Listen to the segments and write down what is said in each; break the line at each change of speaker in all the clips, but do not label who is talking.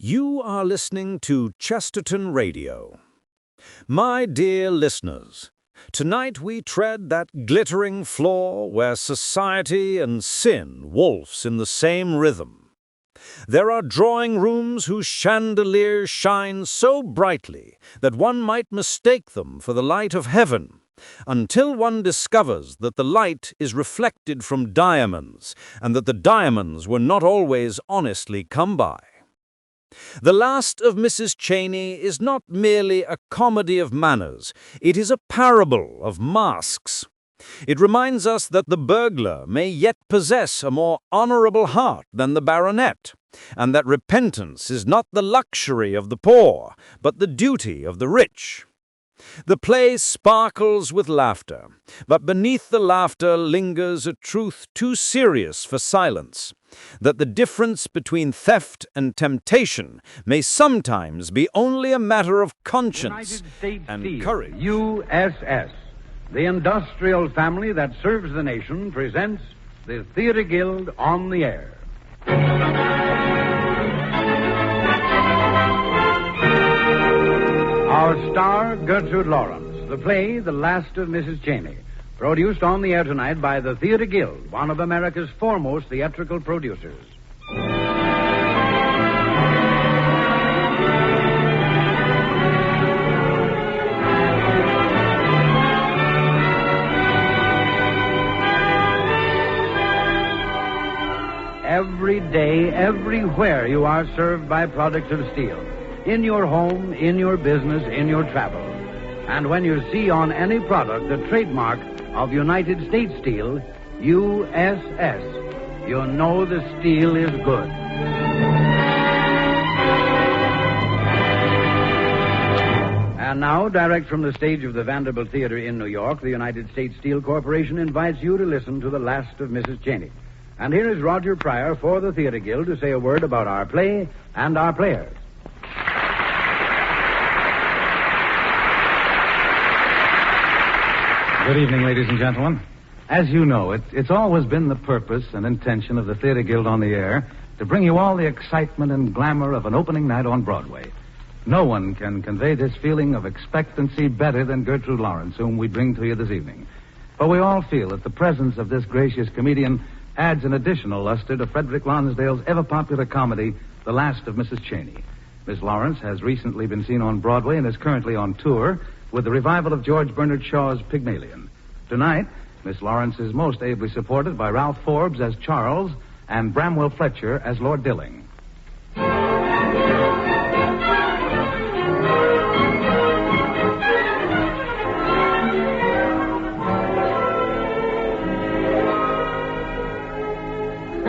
You are listening to Chesterton Radio. My dear listeners, tonight we tread that glittering floor where society and sin waltz in the same rhythm. There are drawing rooms whose chandeliers shine so brightly that one might mistake them for the light of heaven, until one discovers that the light is reflected from diamonds and that the diamonds were not always honestly come by. The Last of Mrs. Cheyney is not merely a comedy of manners, it is a parable of masks. It reminds us that the burglar may yet possess a more honorable heart than the baronet, and that repentance is not the luxury of the poor, but the duty of the rich. The play sparkles with laughter, but beneath the laughter lingers a truth too serious for silence, that the difference between theft and temptation may sometimes be only a matter of conscience and courage.
USS, the industrial family that serves the nation, presents the Theatre Guild on the Air. Our star, Gertrude Lawrence. The play, The Last of Mrs. Cheyney. Produced on the air tonight by the Theatre Guild, one of America's foremost theatrical producers. Every day, everywhere you are served by products of steel. In your home, in your business, in your travel. And when you see on any product the trademark of United States Steel, USS, you know the steel is good. And now, direct from the stage of the Vanderbilt Theater in New York, the United States Steel Corporation invites you to listen to The Last of Mrs. Cheyney. And here is Roger Pryor for the Theatre Guild to say a word about our play and our players.
Good evening, ladies and gentlemen. As you know, it's always been the purpose and intention of the Theatre Guild on the Air to bring you all the excitement and glamour of an opening night on Broadway. No one can convey this feeling of expectancy better than Gertrude Lawrence, whom we bring to you this evening. For we all feel that the presence of this gracious comedian adds an additional luster to Frederick Lonsdale's ever-popular comedy, The Last of Mrs. Cheyney. Miss Lawrence has recently been seen on Broadway and is currently on tour with the revival of George Bernard Shaw's Pygmalion. Tonight, Miss Lawrence is most ably supported by Ralph Forbes as Charles and Bramwell Fletcher as Lord Dilling.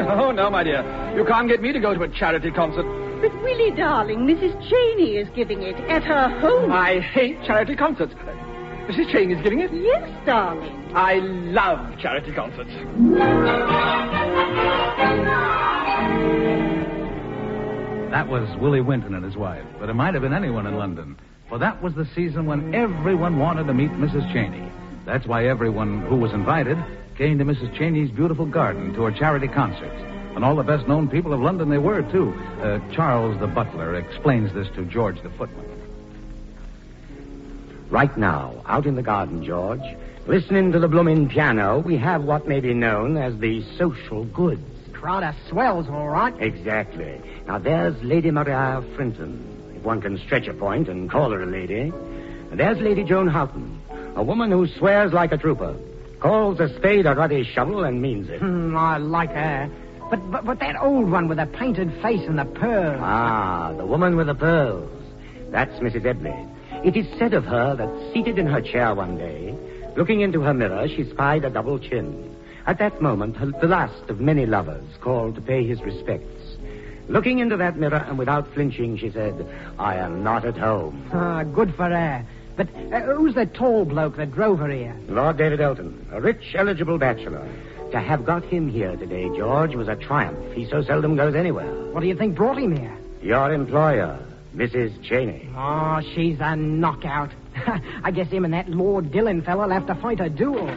Oh, no, my dear. You can't get me to go to a charity concert.
But, Willie, darling, Mrs. Cheyney is giving it at her home.
I hate charity concerts. Mrs. Cheyney is giving it?
Yes, darling.
I love charity concerts.
That was Willie Winton and his wife, but it might have been anyone in London, for that was the season when everyone wanted to meet Mrs. Cheyney. That's why everyone who was invited came to Mrs. Cheyney's beautiful garden to her charity concerts. And all the best-known people of London they were, too. Charles the butler explains this to George the footman.
Right now, out in the garden, George, listening to the bloomin' piano, we have what may be known as the social goods.
Crowd of swells, all right.
Exactly. Now, there's Lady Maria Frinton, if one can stretch a point and call her a lady. And there's Lady Joan Houghton, a woman who swears like a trooper, calls a spade a ruddy shovel and means it.
I like her. But that old one with the painted face and the pearls.
Ah, the woman with the pearls. That's Mrs. Ebley. It is said of her that seated in her chair one day, looking into her mirror, she spied a double chin. At that moment, the last of many lovers called to pay his respects. Looking into that mirror and without flinching, she said, "I am not at home."
Good for her. But who's the tall bloke that drove her here?
Lord David Elton, a rich, eligible bachelor. To have got him here today, George, was a triumph. He so seldom goes anywhere.
What do you think brought him here?
Your employer, Mrs. Cheyney.
Oh, she's a knockout. I guess him and that Lord Dillon fella'll have to fight a duel.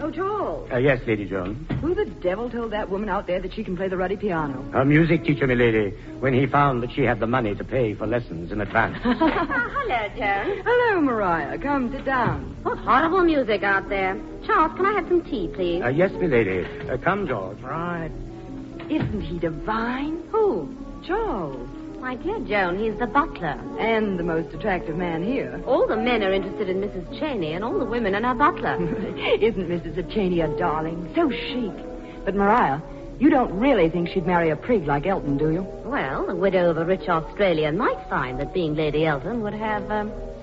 Oh, Charles.
Yes, Lady Joan.
Who the devil told that woman out there that she can play the ruddy piano?
Her music teacher, milady, when he found that she had the money to pay for lessons in advance.
Hello, Joan.
Hello, Mariah. Come, sit down.
What horrible music out there. Charles, can I have some tea, please?
Yes, milady. Come, George.
Right. Isn't he divine?
Who?
Charles.
My dear Joan, he's the butler.
And the most attractive man here.
All the men are interested in Mrs. Cheyney, and all the women in her butler.
Isn't Mrs. Cheyney a darling? So chic. But, Mariah, you don't really think she'd marry a prig like Elton, do you?
Well, the widow of a rich Australian might find that being Lady Elton would have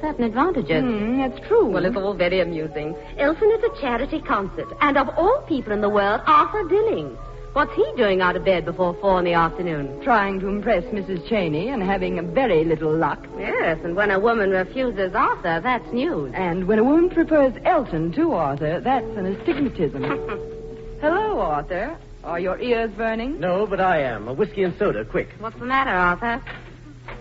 certain advantages.
That's true.
Well, it's all very amusing. Elton is a charity concert, and of all people in the world, Arthur Dilling. What's he doing out of bed before 4 in the afternoon?
Trying to impress Mrs. Cheyney and having very little luck.
Yes, and when a woman refuses Arthur, that's news.
And when a woman prefers Elton to Arthur, that's an astigmatism. Hello, Arthur. Are your ears burning?
No, but I am. A whiskey and soda, quick.
What's the matter, Arthur?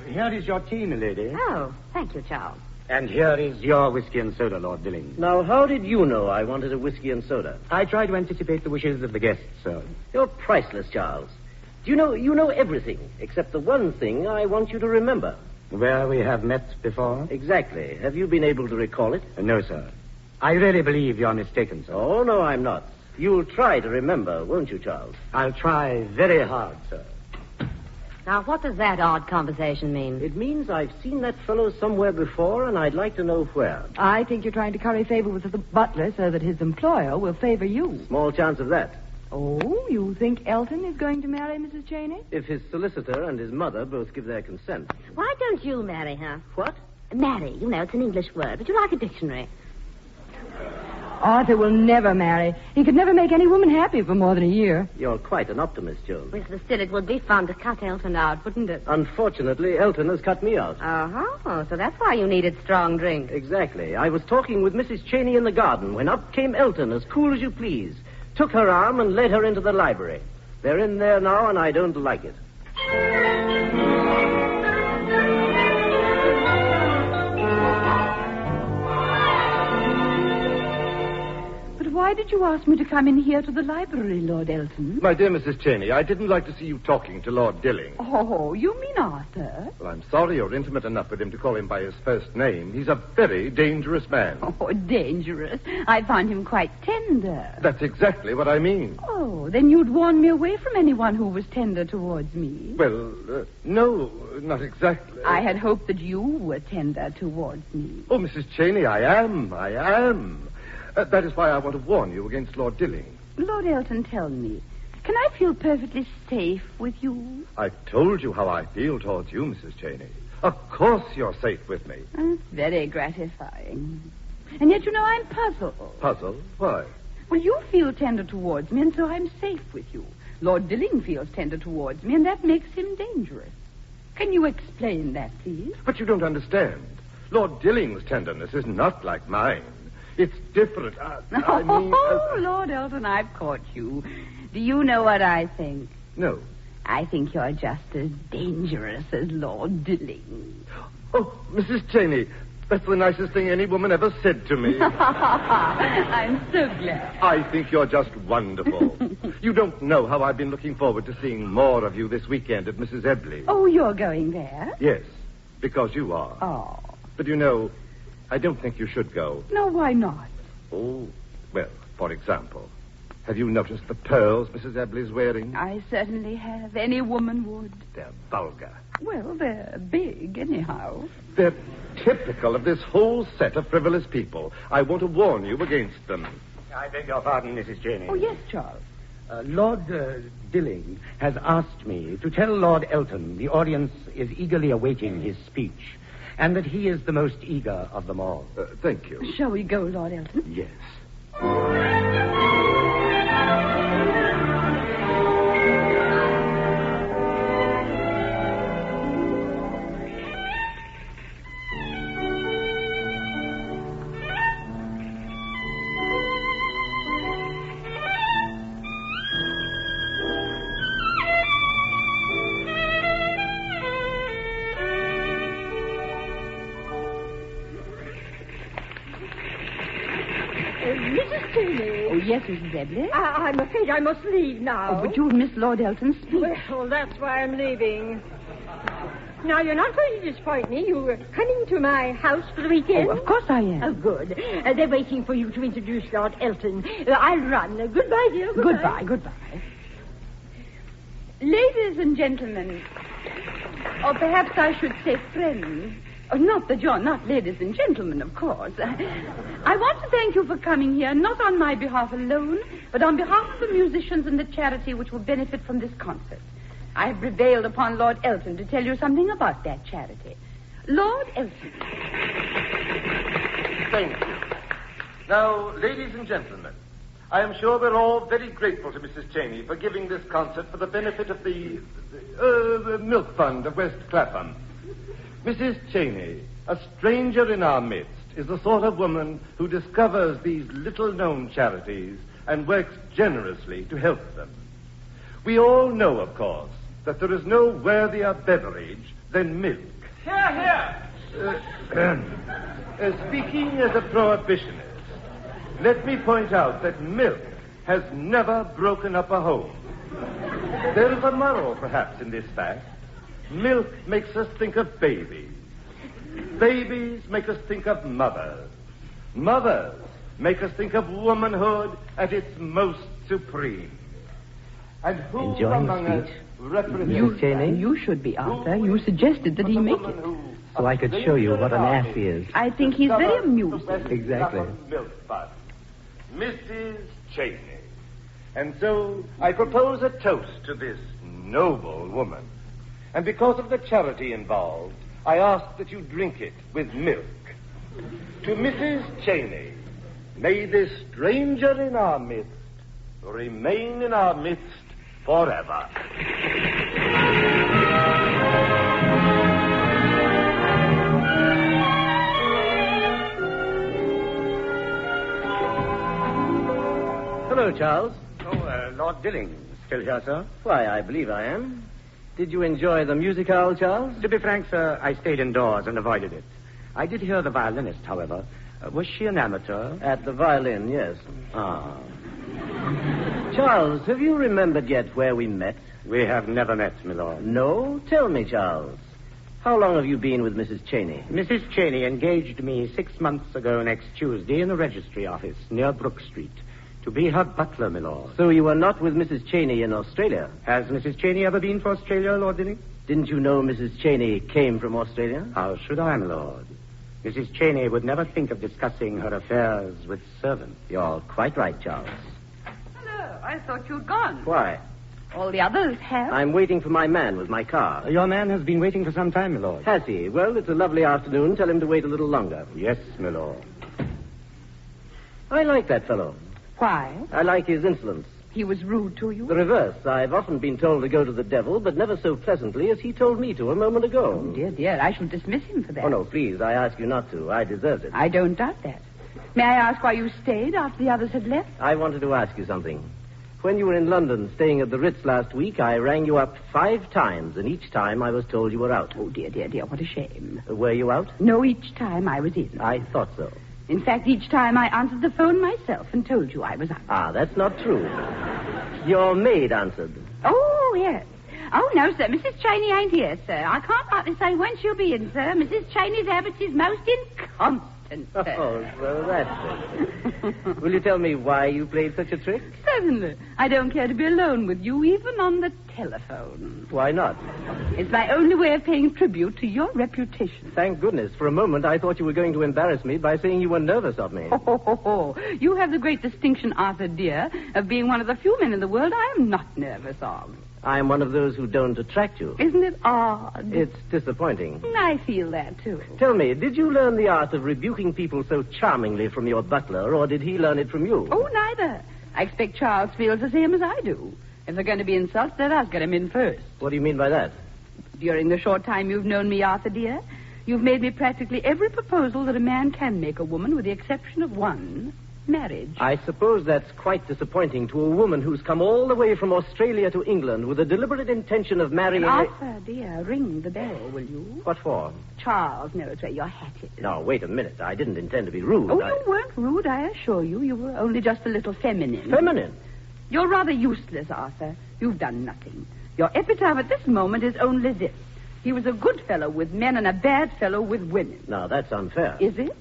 Here is your tea, milady.
Oh, thank you, Charles.
And here is your whiskey and soda, Lord Dilling.
Now, how did you know I wanted a whiskey and soda?
I try to anticipate the wishes of the guests, sir.
You're priceless, Charles. Do you know everything, except the one thing I want you to remember.
Where we have met before?
Exactly. Have you been able to recall it?
No, sir. I really believe you're mistaken, sir.
Oh, no, I'm not. You'll try to remember, won't you, Charles?
I'll try very hard, sir.
Now, what does that odd conversation mean?
It means I've seen that fellow somewhere before, and I'd like to know where.
I think you're trying to curry favor with the butler so that his employer will favor you.
Small chance of that.
Oh, you think Elton is going to marry Mrs. Cheyney?
If his solicitor and his mother both give their consent.
Why don't you marry her?
What?
Marry, it's an English word. Would you like a dictionary?
Arthur will never marry. He could never make any woman happy for more than a year.
You're quite an optimist, Joan.
Well, still, it would be fun to cut Elton out, wouldn't it?
Unfortunately, Elton has cut me out.
Uh-huh. So that's why you needed strong drink.
Exactly. I was talking with Mrs. Cheyney in the garden when up came Elton, as cool as you please. Took her arm and led her into the library. They're in there now, and I don't like it.
Why did you ask me to come in here to the library, Lord Elton?
My dear Mrs. Cheyney, I didn't like to see you talking to Lord Dilling.
Oh, you mean Arthur?
Well, I'm sorry you're intimate enough with him to call him by his first name. He's a very dangerous man.
Oh, dangerous. I find him quite tender.
That's exactly what I mean.
Oh, then you'd warn me away from anyone who was tender towards me.
Well, no, not exactly.
I had hoped that you were tender towards me.
Oh, Mrs. Cheyney, I am. That is why I want to warn you against Lord Dilling.
Lord Elton, tell me, can I feel perfectly safe with you?
I've told you how I feel towards you, Mrs. Cheyney. Of course you're safe with me.
It's very gratifying. And yet, I'm puzzled.
Puzzled? Why?
Well, you feel tender towards me, and so I'm safe with you. Lord Dilling feels tender towards me, and that makes him dangerous. Can you explain that, please?
But you don't understand. Lord Dilling's tenderness is not like mine. It's different.
Lord Elton, I've caught you. Do you know what I think?
No.
I think you're just as dangerous as Lord Dilling.
Oh, Mrs. Cheyney, that's the nicest thing any woman ever said to me.
I'm so glad.
I think you're just wonderful. You don't know how I've been looking forward to seeing more of you this weekend at Mrs. Ebley's.
Oh, you're going there?
Yes, because you are.
Oh.
But I don't think you should go.
No, why not?
Oh, well, for example, have you noticed the pearls Mrs. Ebley's wearing?
I certainly have. Any woman would.
They're vulgar.
Well, they're big, anyhow.
They're typical of this whole set of frivolous people. I want to warn you against them.
I beg your pardon, Mrs. Cheyney.
Oh, yes, Charles.
Lord Dilling has asked me to tell Lord Elton the audience is eagerly awaiting his speech, and that he is the most eager of them all.
Thank you.
Shall we go, Lord Elton?
Yes.
Mrs. Cheyney.
Oh, yes, Mrs. Edley.
I'm afraid I must leave now.
Oh, but you've missed Lord Elton's speech.
Well, that's why I'm leaving. Now, you're not going to disappoint me. You were coming to my house for the weekend?
Oh, of course I am.
Oh, good. They're waiting for you to introduce Lord Elton. I'll run. Goodbye, dear.
Goodbye. Ladies and gentlemen, or perhaps I should say friends. Oh, not that you're not ladies and gentlemen, of course. I want to thank you for coming here, not on my behalf alone, but on behalf of the musicians and the charity which will benefit from this concert. I have prevailed upon Lord Elton to tell you something about that charity. Lord Elton.
Thank you. Now, ladies and gentlemen, I am sure we're all very grateful to Mrs. Cheyney for giving this concert for the benefit of the Milk Fund of West Clapham. Mrs. Cheyney, a stranger in our midst, is the sort of woman who discovers these little-known charities and works generously to help them. We all know, of course, that there is no worthier beverage than milk.
Here.
Speaking as a prohibitionist, let me point out that milk has never broken up a home. There is a moral, perhaps, in this fact. Milk makes us think of babies. Babies make us think of mothers. Mothers make us think of womanhood at its most supreme. And who
Enjoying
among
the
us
speech?
represents
Mrs. Cheyney?
You should be, Arthur. You suggested that he make it.
So I could show you what an ass he is.
I think he's very amusing.
Exactly.
Milk Fund. Mrs. Cheyney. And so I propose a toast to this noble woman. And because of the charity involved, I ask that you drink it with milk. To Mrs. Cheyney, may this stranger in our midst remain in our midst forever.
Hello, Charles. Lord Dilling. Still here, sir? Why, I believe I am. Did you enjoy the music hall, Charles?
To be frank, sir, I stayed indoors and avoided it. I did hear the violinist, however. Was she an amateur?
At the violin, yes.
Ah.
Charles, have you remembered yet where we met?
We have never met, my lord.
No? Tell me, Charles. How long have you been with Mrs. Cheyney?
Mrs. Cheyney engaged me 6 months ago next Tuesday in the registry office near Brook Street to be her butler, my lord.
So you were not with Mrs. Cheyney in Australia?
Has Mrs. Cheyney ever been to Australia, Lord Dilling?
Didn't you know Mrs. Cheyney came from Australia?
How should I, my lord? Mrs. Cheyney would never think of discussing her affairs with servants.
You're quite right, Charles.
Hello. I thought you'd gone.
Why?
All the others have.
I'm waiting for my man with my car.
Your man has been waiting for some time, my lord.
Has he? Well, it's a lovely afternoon. Tell him to wait a little longer.
Yes, my lord.
I like that fellow.
Why?
I like his insolence.
He was rude to you?
The reverse. I've often been told to go to the devil, but never so pleasantly as he told me to a moment ago.
Oh, dear. I shall dismiss him for that.
Oh, no, please. I ask you not to. I deserved it.
I don't doubt that. May I ask why you stayed after the others had left?
I wanted to ask you something. When you were in London staying at the Ritz last week, I rang you up 5 times, and each time I was told you were out.
Oh, dear. What a shame.
Were you out?
No, each time I was in.
I thought so.
In fact, each time I answered the phone myself and told you I was out.
Ah, that's not true. Your maid answered.
Oh, yes. Oh, no, sir. Mrs. Cheyney ain't here, sir. I can't rightly say when she'll be in, sir. Mrs. Cheyney's habits is most inconstant, sir.
Oh, so that's it. Will you tell me why you played such a trick?
Certainly. I don't care to be alone with you, even on the telephone.
Why not?
It's my only way of paying tribute to your reputation.
Thank goodness. For a moment, I thought you were going to embarrass me by saying you were nervous of me.
Oh. You have the great distinction, Arthur, dear, of being one of the few men in the world I am not nervous of.
I'm one of those who don't attract you.
Isn't it odd?
It's disappointing.
I feel that, too.
Tell me, did you learn the art of rebuking people so charmingly from your butler, or did he learn it from you?
Oh, neither. I expect Charles feels the same as I do. If they're going to be insults, let us get him in first.
What do you mean by that?
During the short time you've known me, Arthur, dear, you've made me practically every proposal that a man can make a woman, with the exception of one. Marriage.
I suppose that's quite disappointing to a woman who's come all the way from Australia to England with a deliberate intention of marrying...
Arthur, dear, ring the bell, will you?
What for?
Charles knows where your hat is.
Now, wait a minute. I didn't intend to be rude.
Oh, you weren't rude, I assure you. You were only just a little feminine.
Feminine?
You're rather useless, Arthur. You've done nothing. Your epitaph at this moment is only this. He was a good fellow with men and a bad fellow with women.
Now, that's unfair.
Is it?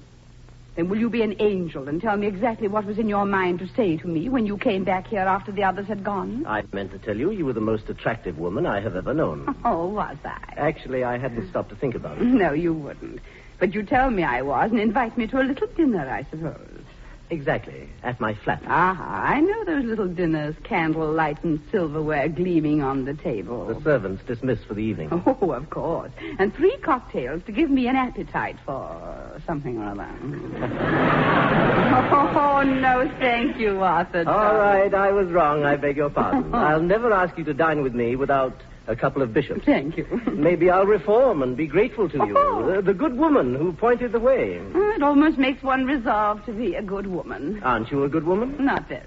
Then will you be an angel and tell me exactly what was in your mind to say to me when you came back here after the others had gone?
I meant to tell you were the most attractive woman I have ever known.
Oh, was I?
Actually, I hadn't stopped to think about it.
No, you wouldn't. But you tell me I was and invite me to a little dinner, I suppose.
Exactly. At my flat.
I know those little dinners, candlelight and silverware gleaming on the table.
The servants dismissed for the evening.
Oh, of course. And 3 cocktails to give me an appetite for something or other. Oh, no, thank you, Arthur.
All right, I was wrong. I beg your pardon. I'll never ask you to dine with me without a couple of bishops.
Thank you.
Maybe I'll reform and be grateful to you. The good woman who pointed the way.
It almost makes one resolve to be a good woman.
Aren't you a good woman?
Not very.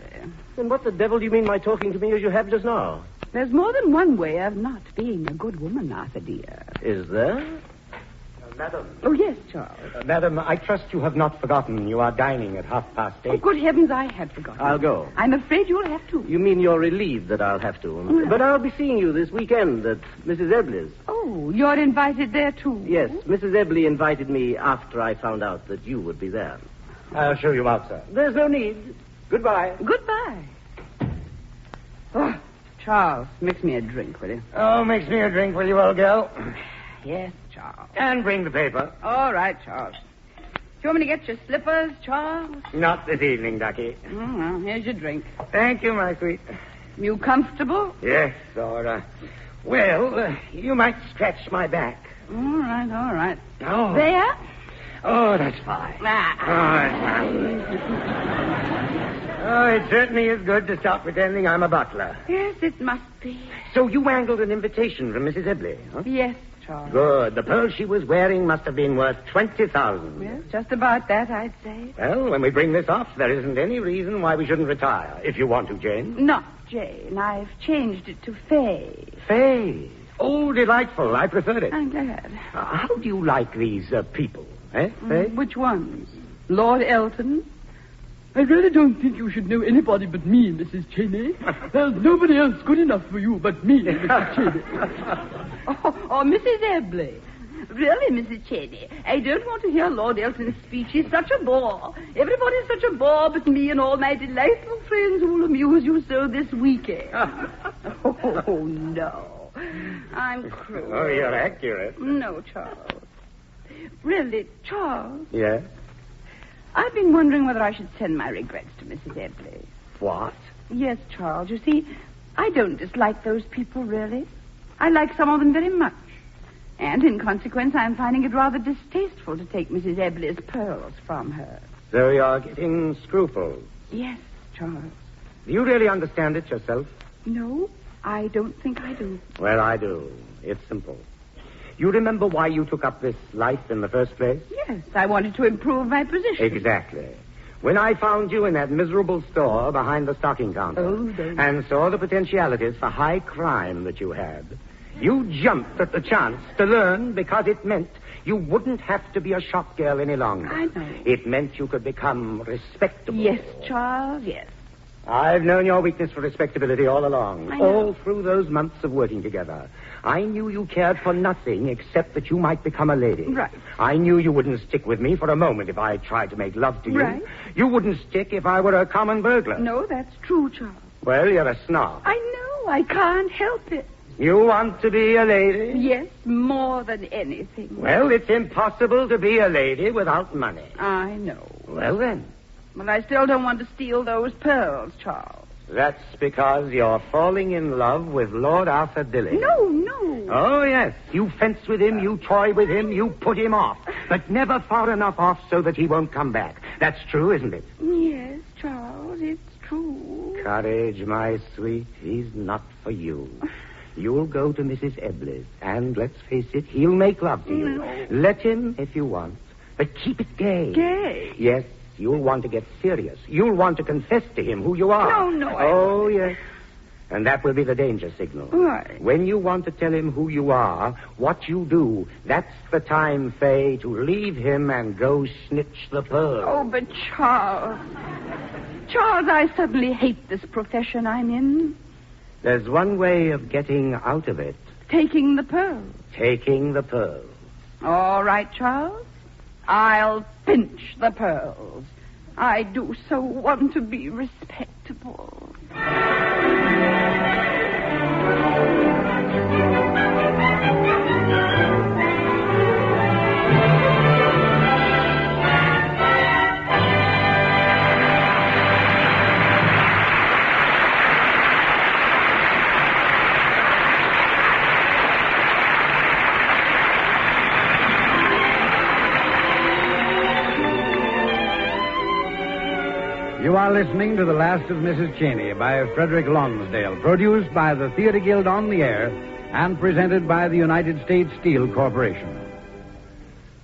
Then what the devil do you mean by talking to me as you have just now?
There's more than one way of not being a good woman, Arthur, dear.
Is there?
Madam.
Oh, yes, Charles.
Madam, I trust you have not forgotten you are dining at 8:30.
Oh, good heavens, I had forgotten.
I'll go.
I'm afraid you'll have to.
You mean you're relieved that I'll have to?
Well.
But I'll be seeing you this weekend at Mrs. Ebley's.
Oh, you're invited there, too?
Yes, Mrs. Ebley invited me after I found out that you would be there.
I'll show you out, sir.
There's no need. Goodbye.
Goodbye. Oh, Charles, mix me a drink, will you?
Oh, mix me a drink, will you, old girl?
Yes, Charles.
And bring the paper.
All right, Charles. Do you want me to get your slippers, Charles?
Not this evening, Ducky.
Oh, well, here's your drink.
Thank you, my sweet.
You comfortable?
Yes, or, you might stretch my back.
All right.
Oh.
There?
Oh, that's fine. Oh, it certainly is good to stop pretending I'm a butler.
Yes, it must be.
So you angled an invitation from Mrs. Ebley, huh?
Yes, Charles.
Good. The pearls she was wearing must have been worth 20,000.
Yes, just about that, I'd say.
Well, when we bring this off, there isn't any reason why we shouldn't retire, if you want to, Jane.
Not Jane. I've changed it to Faye.
Faye. Oh, delightful. I prefer it.
I'm glad.
How do you like these people, eh, Faye?
Which ones? Lord Elton? I really don't think you should know anybody but me, Mrs. Cheyney. There's nobody else good enough for you but me, Mrs. Cheyney. Oh, Mrs. Ebley. Really, Mrs. Cheyney, I don't want to hear Lord Elton's speech. He's such a bore. Everybody's such a bore but me and all my delightful friends who will amuse you so this weekend. Oh, no. I'm cruel.
Oh, you're accurate.
No, Charles. Really, Charles?
Yes?
I've been wondering whether I should send my regrets to Mrs. Ebley.
What?
Yes, Charles. You see, I don't dislike those people, really. I like some of them very much. And in consequence, I'm finding it rather distasteful to take Mrs. Ebley's pearls from her.
So you're getting scruples.
Yes, Charles.
Do you really understand it yourself?
No, I don't think I do.
Well, I do. It's simple. You remember why you took up this life in the first place?
Yes, I wanted to improve my position.
Exactly. When I found you in that miserable store behind the stocking counter and saw the potentialities for high crime that you had, you jumped at the chance to learn because it meant you wouldn't have to be a shop girl any longer.
I know.
It meant you could become respectable.
Yes, Charles, yes.
I've known your weakness for respectability all along,
I know.
all through those months of working together. I knew you cared for nothing except that you might become a lady.
Right.
I knew you wouldn't stick with me for a moment if I tried to make love to you.
Right.
You wouldn't stick if I were a common burglar.
No, that's true, Charles.
Well, you're a snob.
I know. I can't help it.
You want to be a lady?
Yes, more than anything.
Well, it's impossible to be a lady without money.
I know.
Well, then.
But I still don't want to steal those pearls, Charles.
That's because you're falling in love with Lord Arthur Dilling.
No.
Oh, yes. You fence with him, you toy with him, you put him off. But never far enough off so that he won't come back. That's true, isn't it?
Yes, Charles, it's true.
Courage, my sweet. He's not for you. You'll go to Mrs. Ebley's, and let's face it, he'll make love to you.
No.
Let him if you want, but keep it gay.
Gay?
Yes, you'll want to get serious. You'll want to confess to him who you are.
No,
Oh, yes. And that will be the danger signal.
Why?
When you want to tell him who you are, what you do, that's the time, Fay, to leave him and go snitch the pearl.
Oh, but Charles... Charles, I suddenly hate this profession I'm in.
There's one way of getting out of it.
Taking the pearls.
Taking the pearl.
All right, Charles. I'll pinch the pearls. I do so want to be respectable.
You are listening to The Last of Mrs. Cheyney by Frederick Lonsdale, produced by the Theater Guild on the Air and presented by the United States Steel Corporation.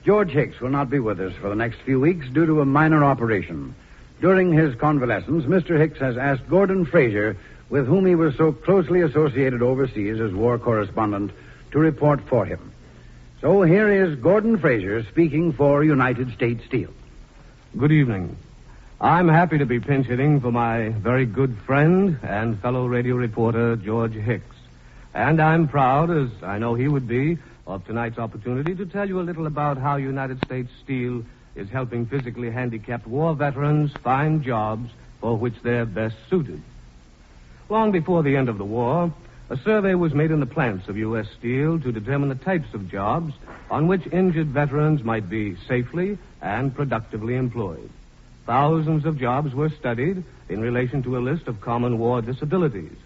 George Hicks will not be with us for the next few weeks due to a minor operation. During his convalescence, Mr. Hicks has asked Gordon Fraser, with whom he was so closely associated overseas as war correspondent, to report for him. So here is Gordon Fraser speaking for United States Steel.
Good evening. I'm happy to be pinch hitting for my very good friend and fellow radio reporter, George Hicks. And I'm proud, as I know he would be, of tonight's opportunity to tell you a little about how United States Steel is helping physically handicapped war veterans find jobs for which they're best suited. Long before the end of the war, a survey was made in the plants of U.S. Steel to determine the types of jobs on which injured veterans might be safely and productively employed. Thousands of jobs were studied in relation to a list of common war disabilities,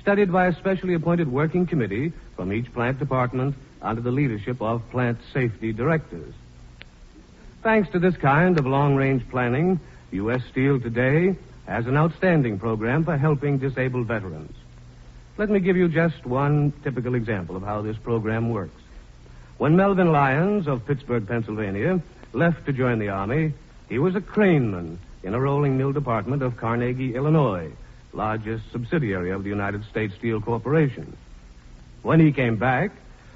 studied by a specially appointed working committee from each plant department under the leadership of plant safety directors. Thanks to this kind of long-range planning, U.S. Steel today has an outstanding program for helping disabled veterans. Let me give you just one typical example of how this program works. When Melvin Lyons of Pittsburgh, Pennsylvania, left to join the Army, he was a craneman in a rolling mill department of Carnegie, Illinois, largest subsidiary of the United States Steel Corporation. When he came back,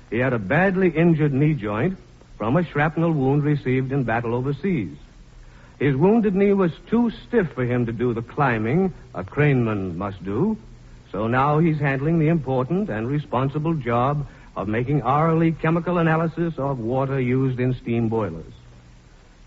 he had a badly injured knee joint from a shrapnel wound received in battle overseas. His wounded knee was too stiff for him to do the climbing a craneman must do, so now he's handling the important and responsible job of making hourly chemical analysis of water used in steam boilers.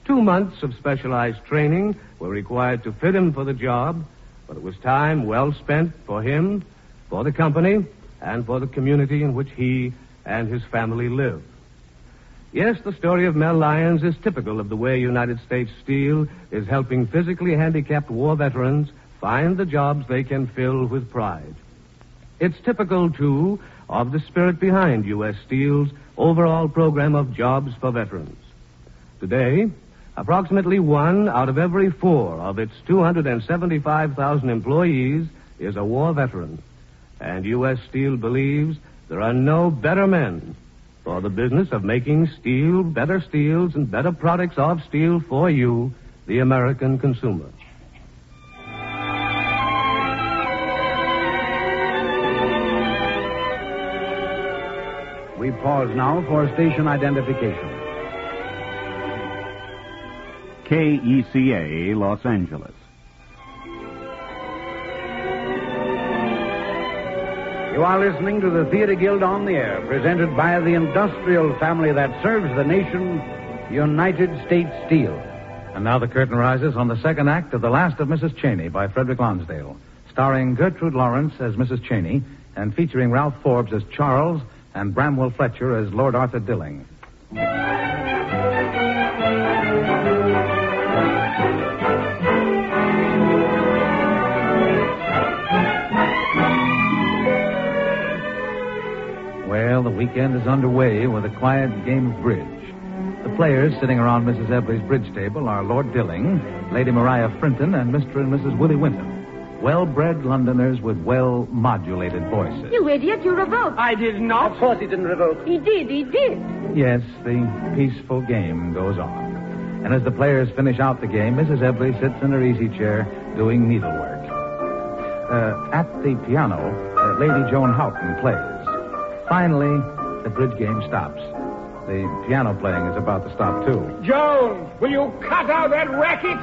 2 months of specialized training were required to fit him for the job, but it was time well spent for him, for the company, and for the community in which he and his family live. Yes, the story of Mel Lyons is typical of the way United States Steel is helping physically handicapped war veterans find the jobs they can fill with pride. It's typical, too, of the spirit behind U.S. Steel's overall program of jobs for veterans. Today, approximately 1 out of every 4 of its 275,000 employees is a war veteran. And U.S. Steel believes there are no better men for the business of making steel, better steels, and better products of steel for you, the American consumer.
We pause now for station identification.
KECA, Los Angeles.
You are listening to the Theater Guild on the Air, presented by the industrial family that serves the nation, United States Steel.
And now the curtain rises on the second act of The Last of Mrs. Cheyney by Frederick Lonsdale, starring Gertrude Lawrence as Mrs. Cheyney and featuring Ralph Forbes as Charles and Bramwell Fletcher as Lord Arthur Dilling. Well, the weekend is underway with a quiet game of bridge. The players sitting around Mrs. Ebley's bridge table are Lord Dilling, Lady Maria Frinton, and Mr. and Mrs. Willie Winton. Well-bred Londoners with well-modulated voices.
You idiot, you revoked.
I did not. Of course he didn't revoke.
He did.
Yes, the peaceful game goes on. And as the players finish out the game, Mrs. Ebley sits in her easy chair doing needlework. At the piano, Lady Joan Houghton plays. Finally, the bridge game stops. The piano playing is about to stop, too.
Joan, will you cut out that racket?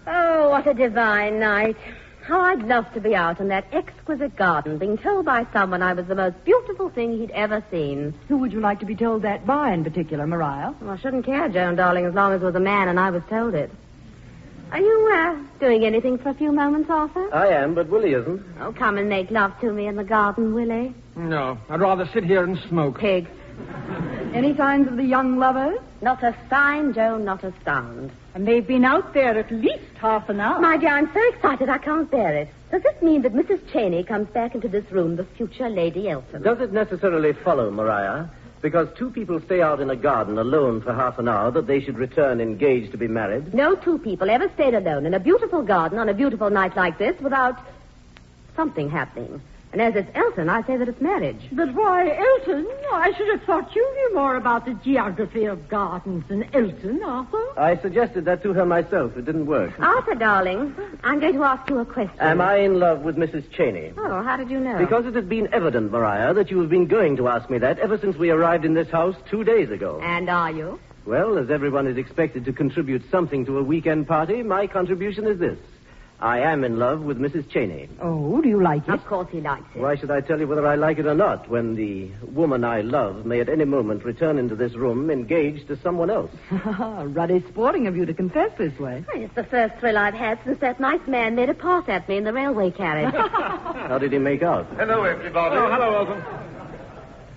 Oh, what a divine night. How I'd love to be out in that exquisite garden, being told by someone I was the most beautiful thing he'd ever seen.
Who would you like to be told that by in particular, Maria?
Well, I shouldn't care, Joan, darling, as long as it was a man and I was told it. Are you, doing anything for a few moments, Arthur?
I am, but Willie isn't.
Oh, come and make love to me in the garden, Willie.
No, I'd rather sit here and smoke.
Pig.
Any signs of the young lovers?
Not a sign, Joan, not a sound.
And they've been out there at least half an hour.
My dear, I'm so excited I can't bear it. Does this mean that Mrs. Cheyney comes back into this room, the future Lady Elton?
Does it necessarily follow, Maria, because two people stay out in a garden alone for half an hour, that they should return engaged to be married?
No two people ever stayed alone in a beautiful garden on a beautiful night like this without something happening. And as it's Elton, I say that it's marriage.
But why Elton? I should have thought you knew more about the geography of gardens than Elton, Arthur.
I suggested that to her myself. It didn't work.
Arthur, darling, I'm going to ask you a question.
Am I in love with Mrs. Cheyney?
Oh, how did you know?
Because it has been evident, Maria, that you have been going to ask me that ever since we arrived in this house 2 days ago.
And are you?
Well, as everyone is expected to contribute something to a weekend party, my contribution is this. I am in love with Mrs. Cheyney.
Oh, do you like it?
Of course he likes it.
Why should I tell you whether I like it or not, when the woman I love may at any moment return into this room engaged to someone else?
Ruddy sporting of you to confess this way.
Well, it's the first thrill I've had since that nice man made a pass at me in the railway carriage.
How did he make out?
Hello, everybody.
Oh, hello, Elton.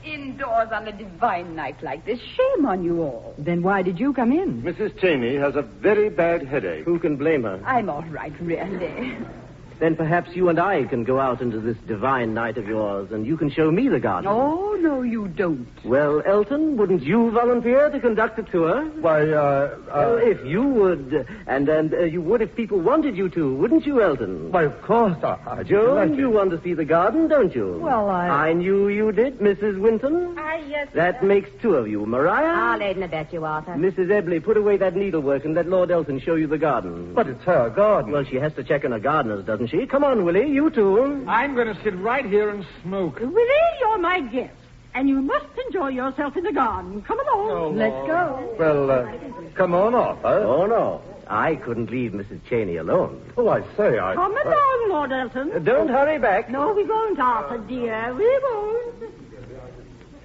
Indoors on a divine night like this. Shame on you all.
Then why did you come in?
Mrs. Cheyney has a very bad headache.
Who can blame her?
I'm all right, really.
Then perhaps you and I can go out into this divine night of yours, and you can show me the garden.
Oh, no, you don't.
Well, Elton, wouldn't you volunteer to conduct a tour?
Why,
Well, if you would, and you would if people wanted you to, wouldn't you, Elton?
Why, of course, I
Joan, you want to see the garden, don't you?
Well,
I knew you did, Mrs. Winton.
Yes.
That makes two of you. Maria?
I'll aid and abet you, Arthur.
Mrs. Ebley, put away that needlework and let Lord Elton show you the garden.
But it's her garden.
Well, she has to check on her gardeners, doesn't she? Come on, Willie, you too.
I'm going to sit right here and smoke.
Willie, you're my guest, and you must enjoy yourself in the garden. Come along.
Oh,
Let's go.
Well, come on off, huh?
Oh, no. I couldn't leave Mrs. Cheyney alone.
Oh, I say,
Come along, Lord Elton.
Don't hurry back.
No, we won't, Arthur, dear. We won't.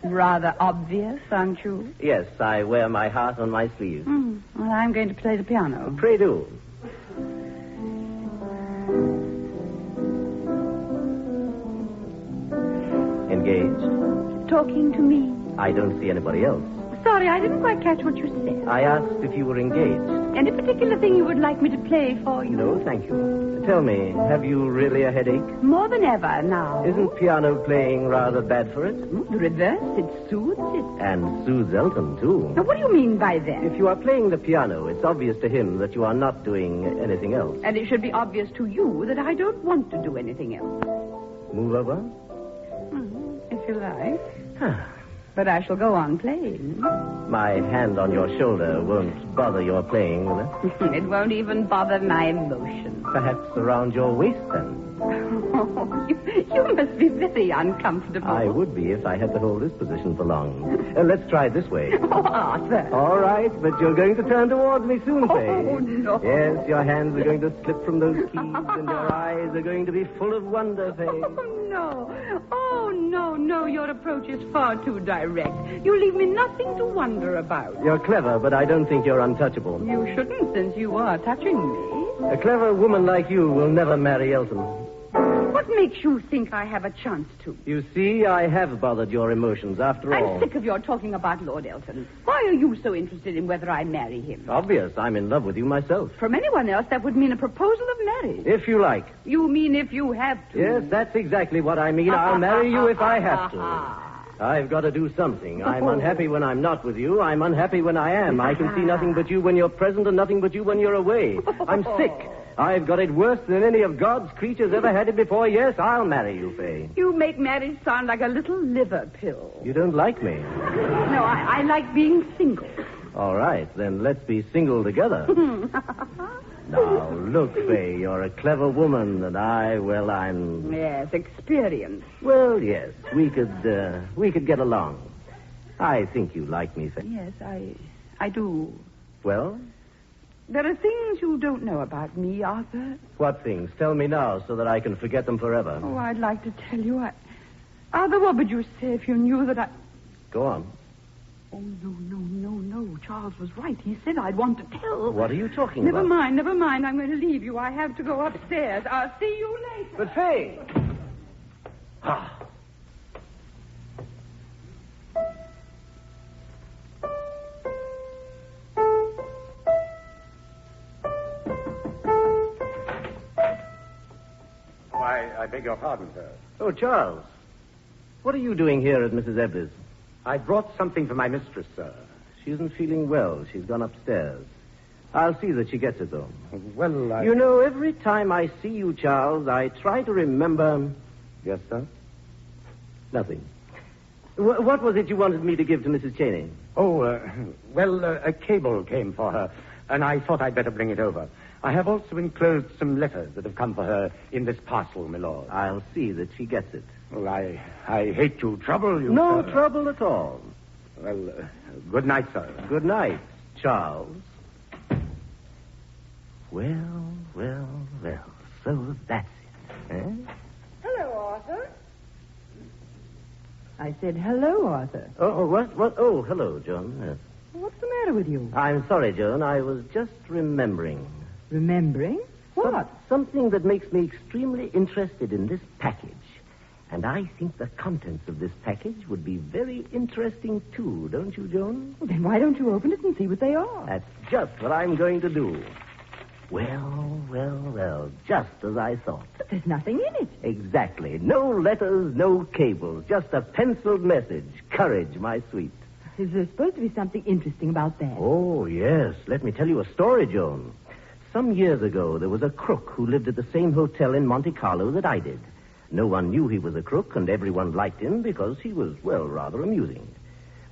Rather obvious, aren't you?
Yes, I wear my heart on my sleeve.
Well, I'm going to play the piano.
Pray do. Engaged?
Talking to me.
I don't see anybody else.
Sorry, I didn't quite catch what you said.
I asked if you were engaged.
Any particular thing you would like me to play for you?
No, thank you. Tell me, have you really a headache?
More than ever now.
Isn't piano playing rather bad for it?
The reverse, it soothes it.
And soothes Elton, too.
Now, what do you mean by that?
If you are playing the piano, it's obvious to him that you are not doing anything else.
And it should be obvious to you that I don't want to do anything else.
Move over?
If you like. But I shall go on playing.
My hand on your shoulder won't bother your playing, will it?
It won't even bother my emotions.
Perhaps around your waist, then.
Oh, you must be very uncomfortable.
I would be if I had to hold this position for long. Let's try it this way.
Oh, Arthur.
All right, but you're going to turn towards me soon, Faye.
Oh, no.
Yes, your hands are going to slip from those keys, and your eyes are going to be full of wonder, Faye.
Oh, no. Oh, no, your approach is far too direct. You leave me nothing to wonder about.
You're clever, but I don't think you're untouchable.
You shouldn't, since you are touching me.
A clever woman like you will never marry Elton.
What makes you think I have a chance to?
You see, I have bothered your emotions after all.
I'm sick of your talking about Lord Elton. Why are you so interested in whether I marry him?
Obvious. I'm in love with you myself.
From anyone else, that would mean a proposal of marriage.
If you like.
You mean if you have to?
Yes, that's exactly what I mean. I'll marry you if I have to. I've got to do something. I'm unhappy when I'm not with you. I'm unhappy when I am. I can see nothing but you when you're present and nothing but you when you're away. I'm sick. I've got it worse than any of God's creatures ever had it before. Yes, I'll marry you, Faye.
You make marriage sound like a little liver pill.
You don't like me.
No, I like being single.
All right, then let's be single together. Now, look, Fay, you're a clever woman, and I'm...
Yes, experience.
Well, yes, we could get along. I think you like me, Fay.
Yes, I do.
Well?
There are things you don't know about me, Arthur.
What things? Tell me now so that I can forget them forever.
Oh, I'd like to tell you. Arthur, what would you say if you knew that I...
Go on.
Oh, no. Charles was right. He said I'd want to tell.
What are you talking
Never
about?
mind. I'm going to leave you. I have to go upstairs. I'll see you later.
But, Fay... Ah.
Why, I beg your pardon, sir.
Oh, Charles. What are you doing here at Mrs. Ebner's?
I brought something for my mistress, sir.
She isn't feeling well. She's gone upstairs. I'll see that she gets it, though.
Well,
You know, every time I see you, Charles, I try to remember...
Yes, sir?
Nothing. What was it you wanted me to give to Mrs. Cheyney?
Oh, a cable came for her, and I thought I'd better bring it over. I have also enclosed some letters that have come for her in this parcel, my lord.
I'll see that she gets it.
Well, I hate to trouble you,
No
sir.
trouble at all.
Well, good night, sir.
Good night, Charles. Well. So that's it, eh?
Hello, Arthur. I said hello, Arthur.
Oh, what? Oh, hello, Joan. Yes.
What's the matter with you?
I'm sorry, Joan. I was just remembering.
Remembering? What?
Something that makes me extremely interested in this package. And I think the contents of this package would be very interesting, too, don't you, Joan?
Well, then why don't you open it and see what they are?
That's just what I'm going to do. Well, just as I thought.
But there's nothing in it.
Exactly. No letters, no cables, just a penciled message. Courage, my sweet.
Is there supposed to be something interesting about that?
Oh, yes. Let me tell you a story, Joan. Some years ago, there was a crook who lived at the same hotel in Monte Carlo that I did. No one knew he was a crook, and everyone liked him because he was, well, rather amusing.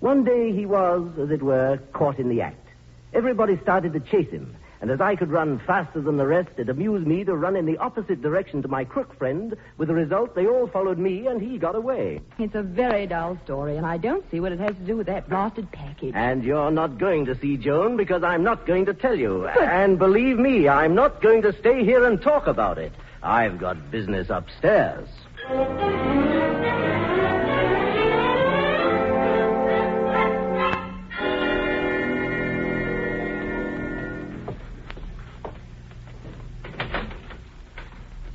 One day he was, as it were, caught in the act. Everybody started to chase him, and as I could run faster than the rest, it amused me to run in the opposite direction to my crook friend, with the result they all followed me, and he got away.
It's a very dull story, and I don't see what it has to do with that blasted package.
And you're not going to see, Joan, because I'm not going to tell you. And believe me, I'm not going to stay here and talk about it. I've got business upstairs.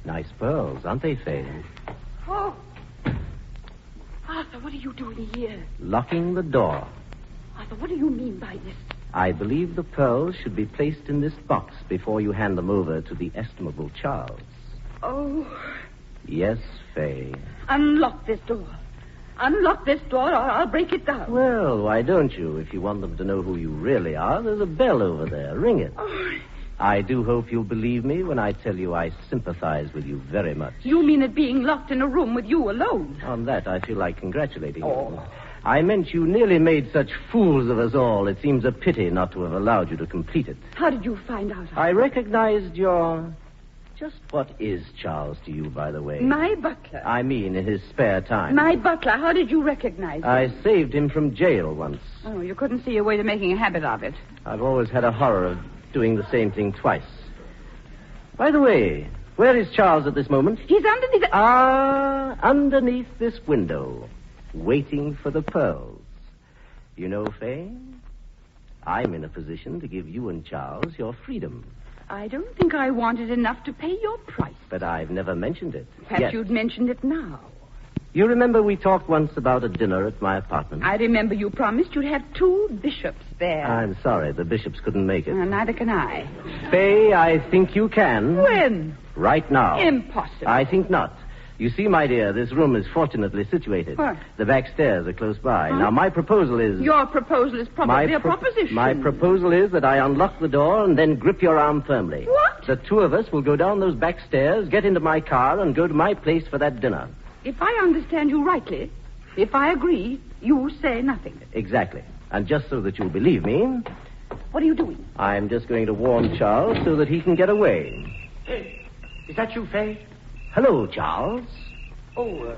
Nice pearls, aren't they, Fay?
Oh. Arthur, what are you doing here?
Locking the door.
Arthur, what do you mean by this?
I believe the pearls should be placed in this box before you hand them over to the estimable Charles.
Oh.
Yes, Fay.
Unlock this door. Unlock this door or I'll break it down.
Well, why don't you? If you want them to know who you really are, there's a bell over there. Ring it.
Oh.
I do hope you'll believe me when I tell you I sympathize with you very much.
You mean it being locked in a room with you alone?
On that, I feel like congratulating you. I meant you nearly made such fools of us all. It seems a pity not to have allowed you to complete it.
How did you find out?
I recognized your... Just what is Charles to you, by the way?
My butler.
I mean, in his spare time.
My butler. How did you recognize him?
I saved him from jail once.
Oh, you couldn't see a way to making a habit of it.
I've always had a horror of doing the same thing twice. By the way, where is Charles at this moment?
He's underneath the...
Underneath this window, waiting for the pearls. You know, Fay, I'm in a position to give you and Charles your freedom.
I don't think I wanted enough to pay your price.
But I've never mentioned it.
Perhaps
yet.
you'd mentioned it now.
You remember we talked once about a dinner at my apartment?
I remember you promised you'd have 2 bishops there.
I'm sorry, the bishops couldn't make it.
Neither can I.
Fay, I think you can.
When?
Right now.
Impossible.
I think not. You see, my dear, this room is fortunately situated.
What?
The back stairs are close by.
Huh?
Now, my proposal is...
Your proposal is probably a proposition.
My proposal is that I unlock the door and then grip your arm firmly.
What?
The 2 of us will go down those back stairs, get into my car, and go to my place for that dinner.
If I understand you rightly, if I agree, you say nothing.
Exactly. And just so that you'll believe me,
What are you doing?
I'm just going to warn Charles so that he can get away.
Hey, is that you, Fay?
Hello, Charles.
Oh,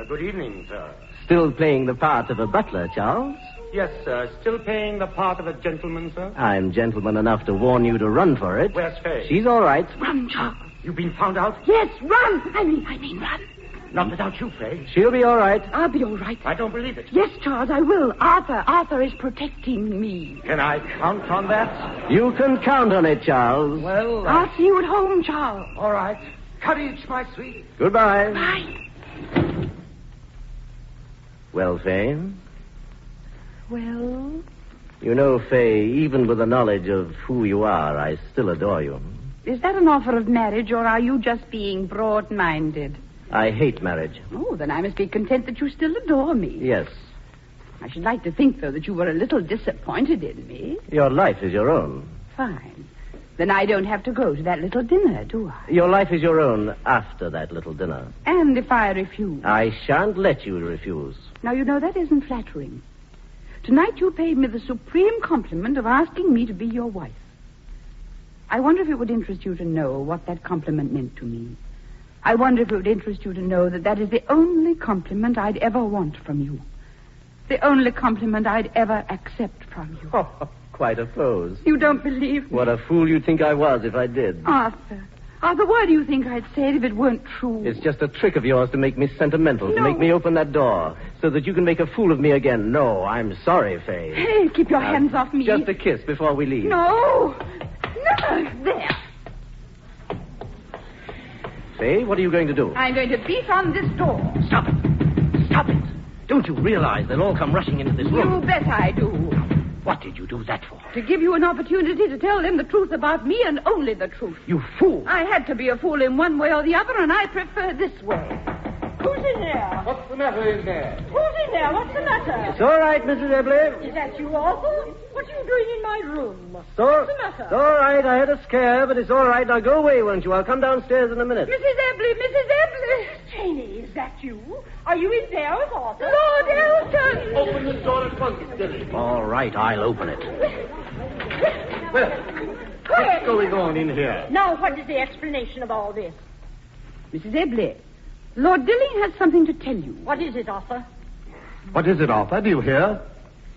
good evening, sir.
Still playing the part of a butler, Charles?
Yes, sir. Still playing the part of a gentleman, sir?
I'm gentleman enough to warn you to run for it.
Where's Fay?
She's all right.
Run, Charles.
You've been found out?
Yes, run. I mean, run.
Not without you, Fay.
She'll be all right.
I'll be all right.
I don't believe it.
Yes, Charles, I will. Arthur is protecting me.
Can I count on that?
You can count on it, Charles.
Well,
I'll see you at home, Charles.
all right. Courage, my sweet.
Goodbye.
Bye.
Well, Fay?
Well?
You know, Fay, even with the knowledge of who you are, I still adore you.
Is that an offer of marriage, or are you just being broad-minded?
I hate marriage.
Oh, then I must be content that you still adore me.
Yes.
I should like to think, though, that you were a little disappointed in me.
Your life is your own.
Fine. Then I don't have to go to that little dinner, do I?
Your life is your own after that little dinner.
And if I refuse?
I shan't let you refuse.
Now, you know, that isn't flattering. Tonight you paid me the supreme compliment of asking me to be your wife. I wonder if it would interest you to know what that compliment meant to me. I wonder if it would interest you to know that that is the only compliment I'd ever want from you. The only compliment I'd ever accept from you.
Oh, quite a pose.
You don't believe me?
What a fool you'd think I was if I did.
Arthur, why do you think I'd say it if it weren't true?
It's just a trick of yours to make me sentimental, to
No.
make me open that door, so that you can make a fool of me again. No, I'm sorry, Fay.
Hey, keep your hands off me.
Just a kiss before we leave.
No. There.
Fay, what are you going to do?
I'm going to beat on this door.
Stop it. Stop it. Don't you realize they'll all come rushing into this room?
You bet I do.
What did you do that for?
To give you an opportunity to tell them the truth about me and only the truth.
You fool.
I had to be a fool in one way or the other, and I prefer this way.
Who's in there?
What's the matter in there?
Who's in there? What's the matter?
It's all right, Mrs. Ebley.
Is that you, Arthur? What are you doing in my room?
So,
What's the matter?
It's all right. I had a scare, but it's all right. Now go away, won't you? I'll come downstairs in a minute.
Mrs. Ebley!
Cheyney, is that you? Are you in there with Arthur?
Lord Elton!
Open the door at once, Dilly.
All right, I'll open it.
Well, what's going on in here?
Now, what is the explanation of all this?
Mrs. Ebley, Lord Dilling has something to tell you.
What is it, Arthur?
What is it, Arthur? Do you hear?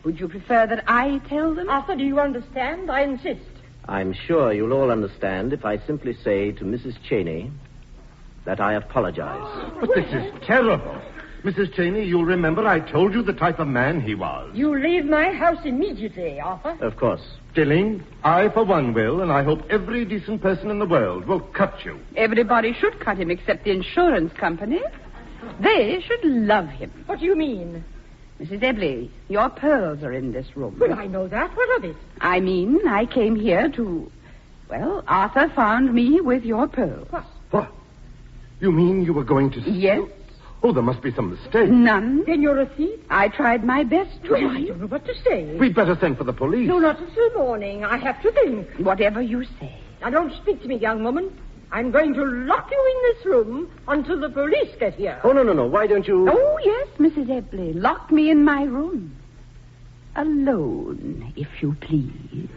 Would you prefer that I tell them?
Arthur, do you understand? I insist.
I'm sure you'll all understand if I simply say to Mrs. Cheyney that I apologize.
But this is terrible. Mrs. Cheyney, you'll remember I told you the type of man he was.
You leave my house immediately, Arthur.
Of course.
Dilling, I, for one, will, and I hope every decent person in the world will cut you.
Everybody should cut him except the insurance company. They should love him.
What do you mean?
Mrs. Ebley, your pearls are in this room.
Well, I know that. What of it?
I mean, I came here to... Well, Arthur found me with your pearls.
What? You mean you were going to...
Yes.
Oh, there must be some mistake.
None.
Then you're a thief?
I tried my best to
Well, I
be.
don't know what to say.
We'd better send for the police.
No, not until morning. I have to think.
Whatever you say.
Now, don't speak to me, young woman. I'm going to lock you in this room until the police get here.
Oh, no. Why don't you...
Oh, yes, Mrs. Ebley. Lock me in my room. Alone, if you please.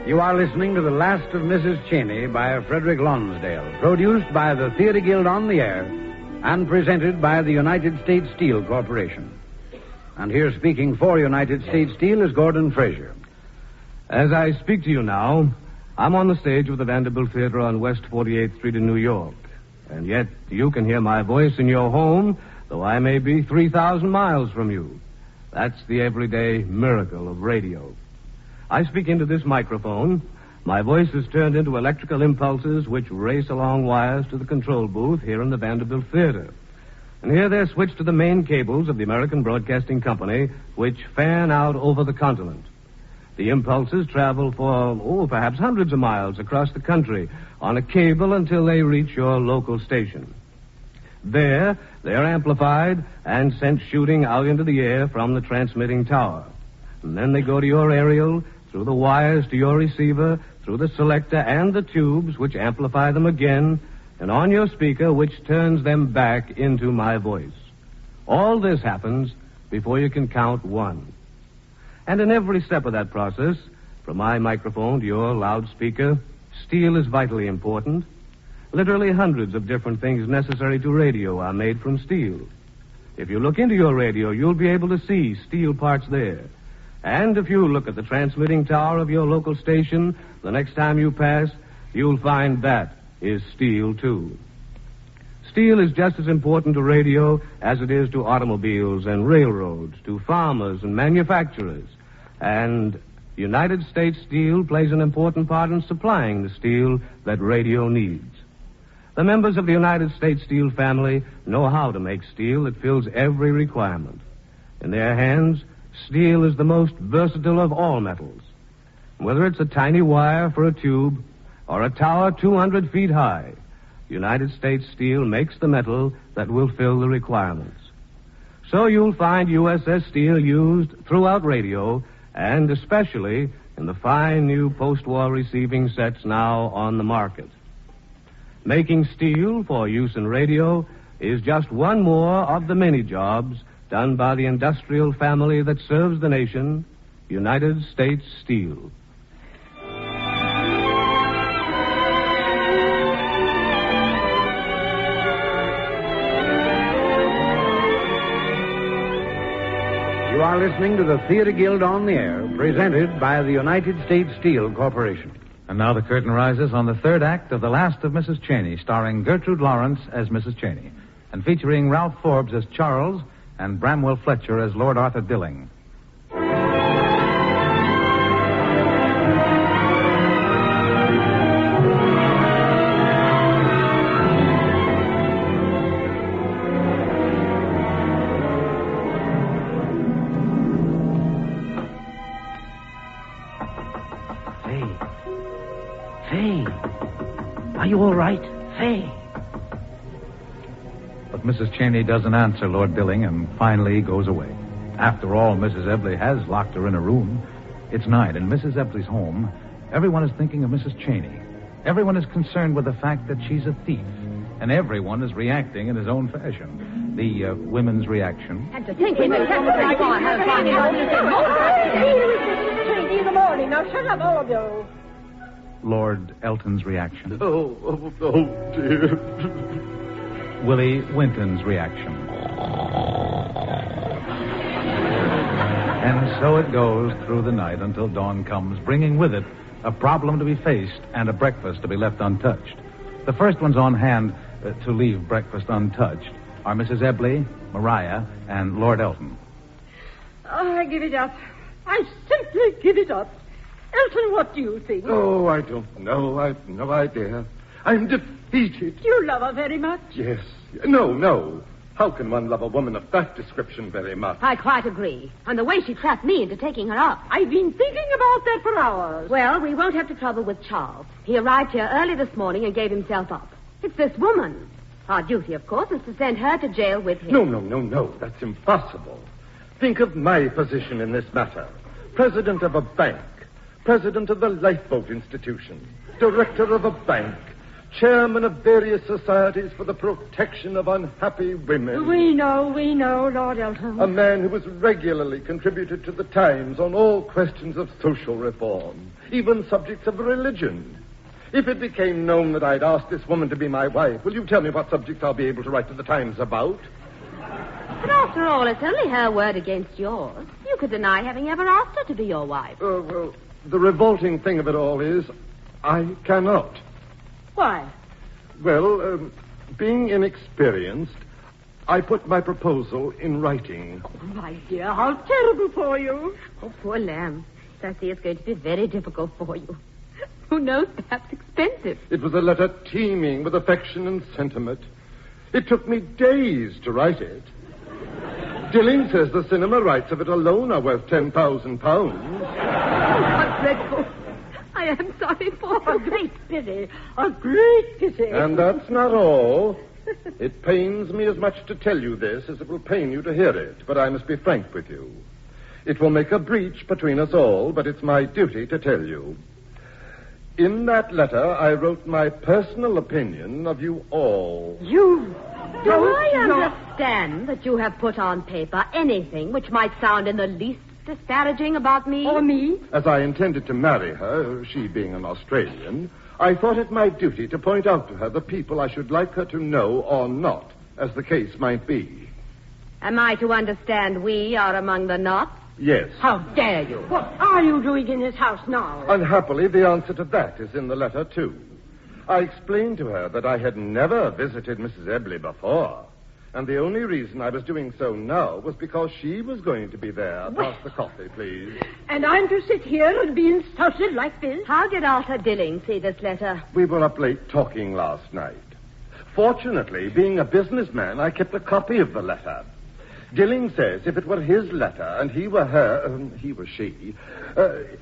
You are listening to The Last of Mrs. Cheyney by Frederick Lonsdale, produced by the Theater Guild on the Air and presented by the United States Steel Corporation. And here speaking for United States Steel is Gordon Frazier.
As I speak to you now, I'm on the stage of the Vanderbilt Theater on West 48th Street in New York. And yet you can hear my voice in your home, though I may be 3,000 miles from you. That's the everyday miracle of radio. I speak into this microphone, My voice is turned into electrical impulses which race along wires to the control booth here in the Vanderbilt Theater. And here they're switched to the main cables of the American Broadcasting Company, which fan out over the continent. The impulses travel for, perhaps hundreds of miles across the country on a cable until they reach your local station. There, they're amplified and sent shooting out into the air from the transmitting tower. And then they go to your aerial, through the wires to your receiver, through the selector and the tubes, which amplify them again, and on your speaker, which turns them back into my voice. All this happens before you can count one. And in every step of that process, from my microphone to your loudspeaker, steel is vitally important. Literally hundreds of different things necessary to radio are made from steel. If you look into your radio, you'll be able to see steel parts there. And if you look at the transmitting tower of your local station, the next time you pass, you'll find that is steel, too. Steel is just as important to radio as it is to automobiles and railroads, to farmers and manufacturers. And United States Steel plays an important part in supplying the steel that radio needs. The members of the United States Steel family know how to make steel that fills every requirement. In their hands, steel is the most versatile of all metals. Whether it's a tiny wire for a tube or a tower 200 feet high, United States Steel makes the metal that will fill the requirements. So you'll find USS Steel used throughout radio, and especially in the fine new post-war receiving sets now on the market. Making steel for use in radio is just one more of the many jobs done by the industrial family that serves the nation, United States Steel.
You are listening to the Theater Guild on the Air, presented by the United States Steel Corporation.
And now the curtain rises on the third act of The Last of Mrs. Cheyney, starring Gertrude Lawrence as Mrs. Cheyney, and featuring Ralph Forbes as Charles and Bramwell Fletcher as Lord Arthur Dilling.
Faye, are you all right? Faye.
But Mrs. Cheyney doesn't answer Lord Dilling and finally goes away. After all, Mrs. Ebley has locked her in a room. It's night, and Mrs. Ebley's home. Everyone is thinking of Mrs. Cheyney. Everyone is concerned with the fact that she's a thief. And everyone is reacting in his own fashion. The women's reaction.
And to think we may have to take on her finding all this in the morning. Now shut up, all of you.
Lord Elton's reaction.
Oh, dear.
Willie Winton's reaction. And so it goes through the night until dawn comes, bringing with it a problem to be faced and a breakfast to be left untouched. The first ones on hand to leave breakfast untouched are Mrs. Ebley, Maria, and Lord Elton.
Oh, I give it up. I simply give it up. Elton, what do you think?
Oh, I don't know. I've no idea. I'm defeated.
You love her very much?
Yes. No. How can one love a woman of that description very much?
I quite agree. And the way she trapped me into taking her up.
I've been thinking about that for hours.
Well, we won't have to trouble with Charles. He arrived here early this morning and gave himself up. It's this woman. Our duty, of course, is to send her to jail with him.
No. That's impossible. Think of my position in this matter. President of a bank. President of the Lifeboat Institution. Director of a bank. Chairman of various societies for the protection of unhappy women.
We know, Lord Elton.
A man who has regularly contributed to the Times on all questions of social reform, even subjects of religion. If it became known that I'd asked this woman to be my wife, will you tell me what subjects I'll be able to write to the Times about?
But after all, it's only her word against yours. You could deny having ever asked her to be your wife.
Well, the revolting thing of it all is I cannot.
Why?
Well, being inexperienced, I put my proposal in writing.
Oh, my dear, how terrible for you.
Oh, poor lamb. I see it's going to be very difficult for you. Who knows, perhaps expensive.
It was a letter teeming with affection and sentiment. It took me days to write it. Dilling says the cinema rights of it alone are worth £10,000.
How dreadful. I am sorry for
A great pity. A great pity.
And that's not all. It pains me as much to tell you this as it will pain you to hear it, but I must be frank with you. It will make a breach between us all, but it's my duty to tell you. In that letter, I wrote my personal opinion of you all.
You...
Do I understand that you have put on paper anything which might sound in the least disparaging about me?
Or me?
As I intended to marry her, she being an Australian, I thought it my duty to point out to her the people I should like her to know or not, as the case might be.
Am I to understand we are among the not?
Yes.
How dare you? What are you doing in this house now?
Unhappily, the answer to that is in the letter, too. I explained to her that I had never visited Mrs. Ebley before, and the only reason I was doing so now was because she was going to be there. Pass the coffee, please.
And I'm to sit here and be insulted like this?
How did Arthur Dilling see this letter?
We were up late talking last night. Fortunately, being a businessman, I kept a copy of the letter. Dilling says if it were his letter and he were her, he was she,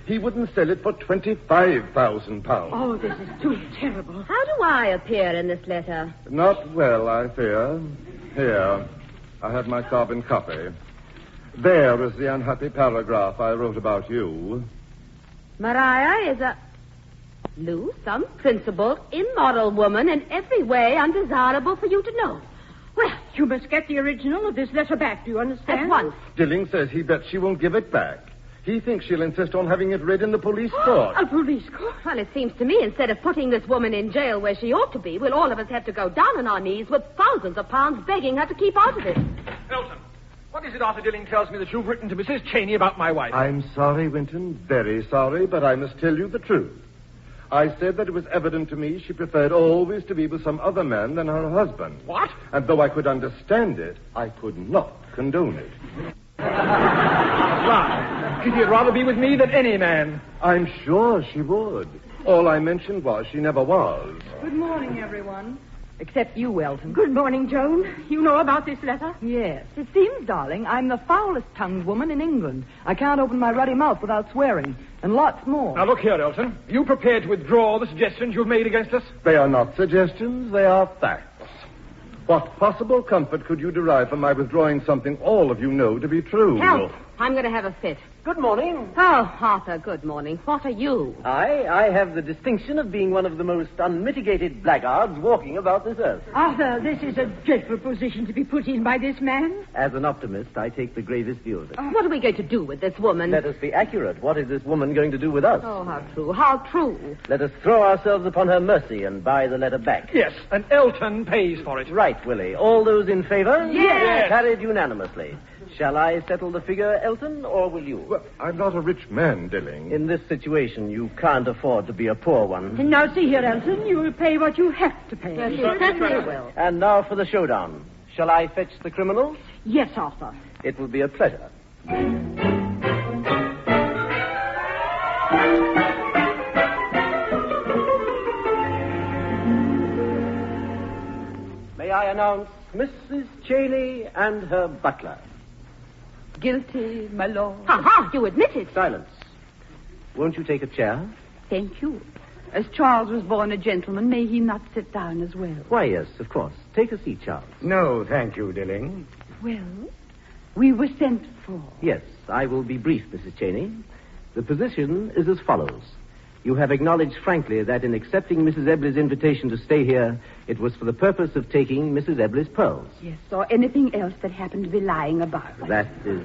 he wouldn't sell it for £25,000.
Oh, this is too terrible.
How do I appear in this letter?
Not well, I fear. Here, I have my carbon copy. There is the unhappy paragraph I wrote about you.
Maria is a loose, unprincipled, immoral woman in every way undesirable for you to know.
Well, you must get the original of this letter back, do you understand?
At once.
Dilling says he bets she won't give it back. He thinks she'll insist on having it read in the police court.
A police court?
Well, it seems to me instead of putting this woman in jail where she ought to be, we'll all of us have to go down on our knees with thousands of pounds begging her to keep out of it.
Elton, what is it Arthur Dilling tells me that you've written to Mrs. Cheyney about my wife?
I'm sorry, Winton, very sorry, but I must tell you the truth. I said that it was evident to me she preferred always to be with some other man than her husband.
What?
And though I could understand it, I could not condone it.
Why? She'd rather be with me than any man.
I'm sure she would. All I mentioned was she never was.
Good morning, everyone. Except you, Elton.
Good morning, Joan. You know about this letter?
Yes. It seems, darling, I'm the foulest-tongued woman in England. I can't open my ruddy mouth without swearing. And lots more.
Now, look here, Elton. Are you prepared to withdraw the suggestions you've made against us?
They are not suggestions, they are facts. What possible comfort could you derive from my withdrawing something all of you know to be true?
Help! I'm going to have a fit.
Good morning.
Oh, Arthur, good morning. What are you?
I have the distinction of being one of the most unmitigated blackguards walking about this earth.
Arthur, this is a dreadful position to be put in by this man.
As an optimist, I take the gravest view of it.
What are we going to do with this woman?
Let us be accurate. What is this woman going to do with us?
Oh, how true, how true.
Let us throw ourselves upon her mercy and buy the letter back.
Yes, and Elton pays for it.
Right, Willie. All those in favor?
Yes.
Carried unanimously. Shall I settle the figure, Elton, or will you?
Well, I'm not a rich man, Dilling.
In this situation, you can't afford to be a poor one.
Now, see here, Elton. You will pay what you have to pay.
Yes, you certainly will.
And now for the showdown. Shall I fetch the criminals?
Yes, Arthur.
It will be a pleasure. May I announce Mrs. Cheyney and her butler?
Guilty, my lord.
Ha! You admit it.
Silence. Won't you take a chair?
Thank you. As Charles was born a gentleman, may he not sit down as well?
Why, yes, of course. Take a seat, Charles.
No, thank you, Dilling.
Well, we were sent for.
Yes, I will be brief, Mrs. Cheyney. The position is as follows. You have acknowledged frankly that in accepting Mrs. Ebley's invitation to stay here, it was for the purpose of taking Mrs. Ebley's pearls.
Yes, or anything else that happened to be lying about.
That is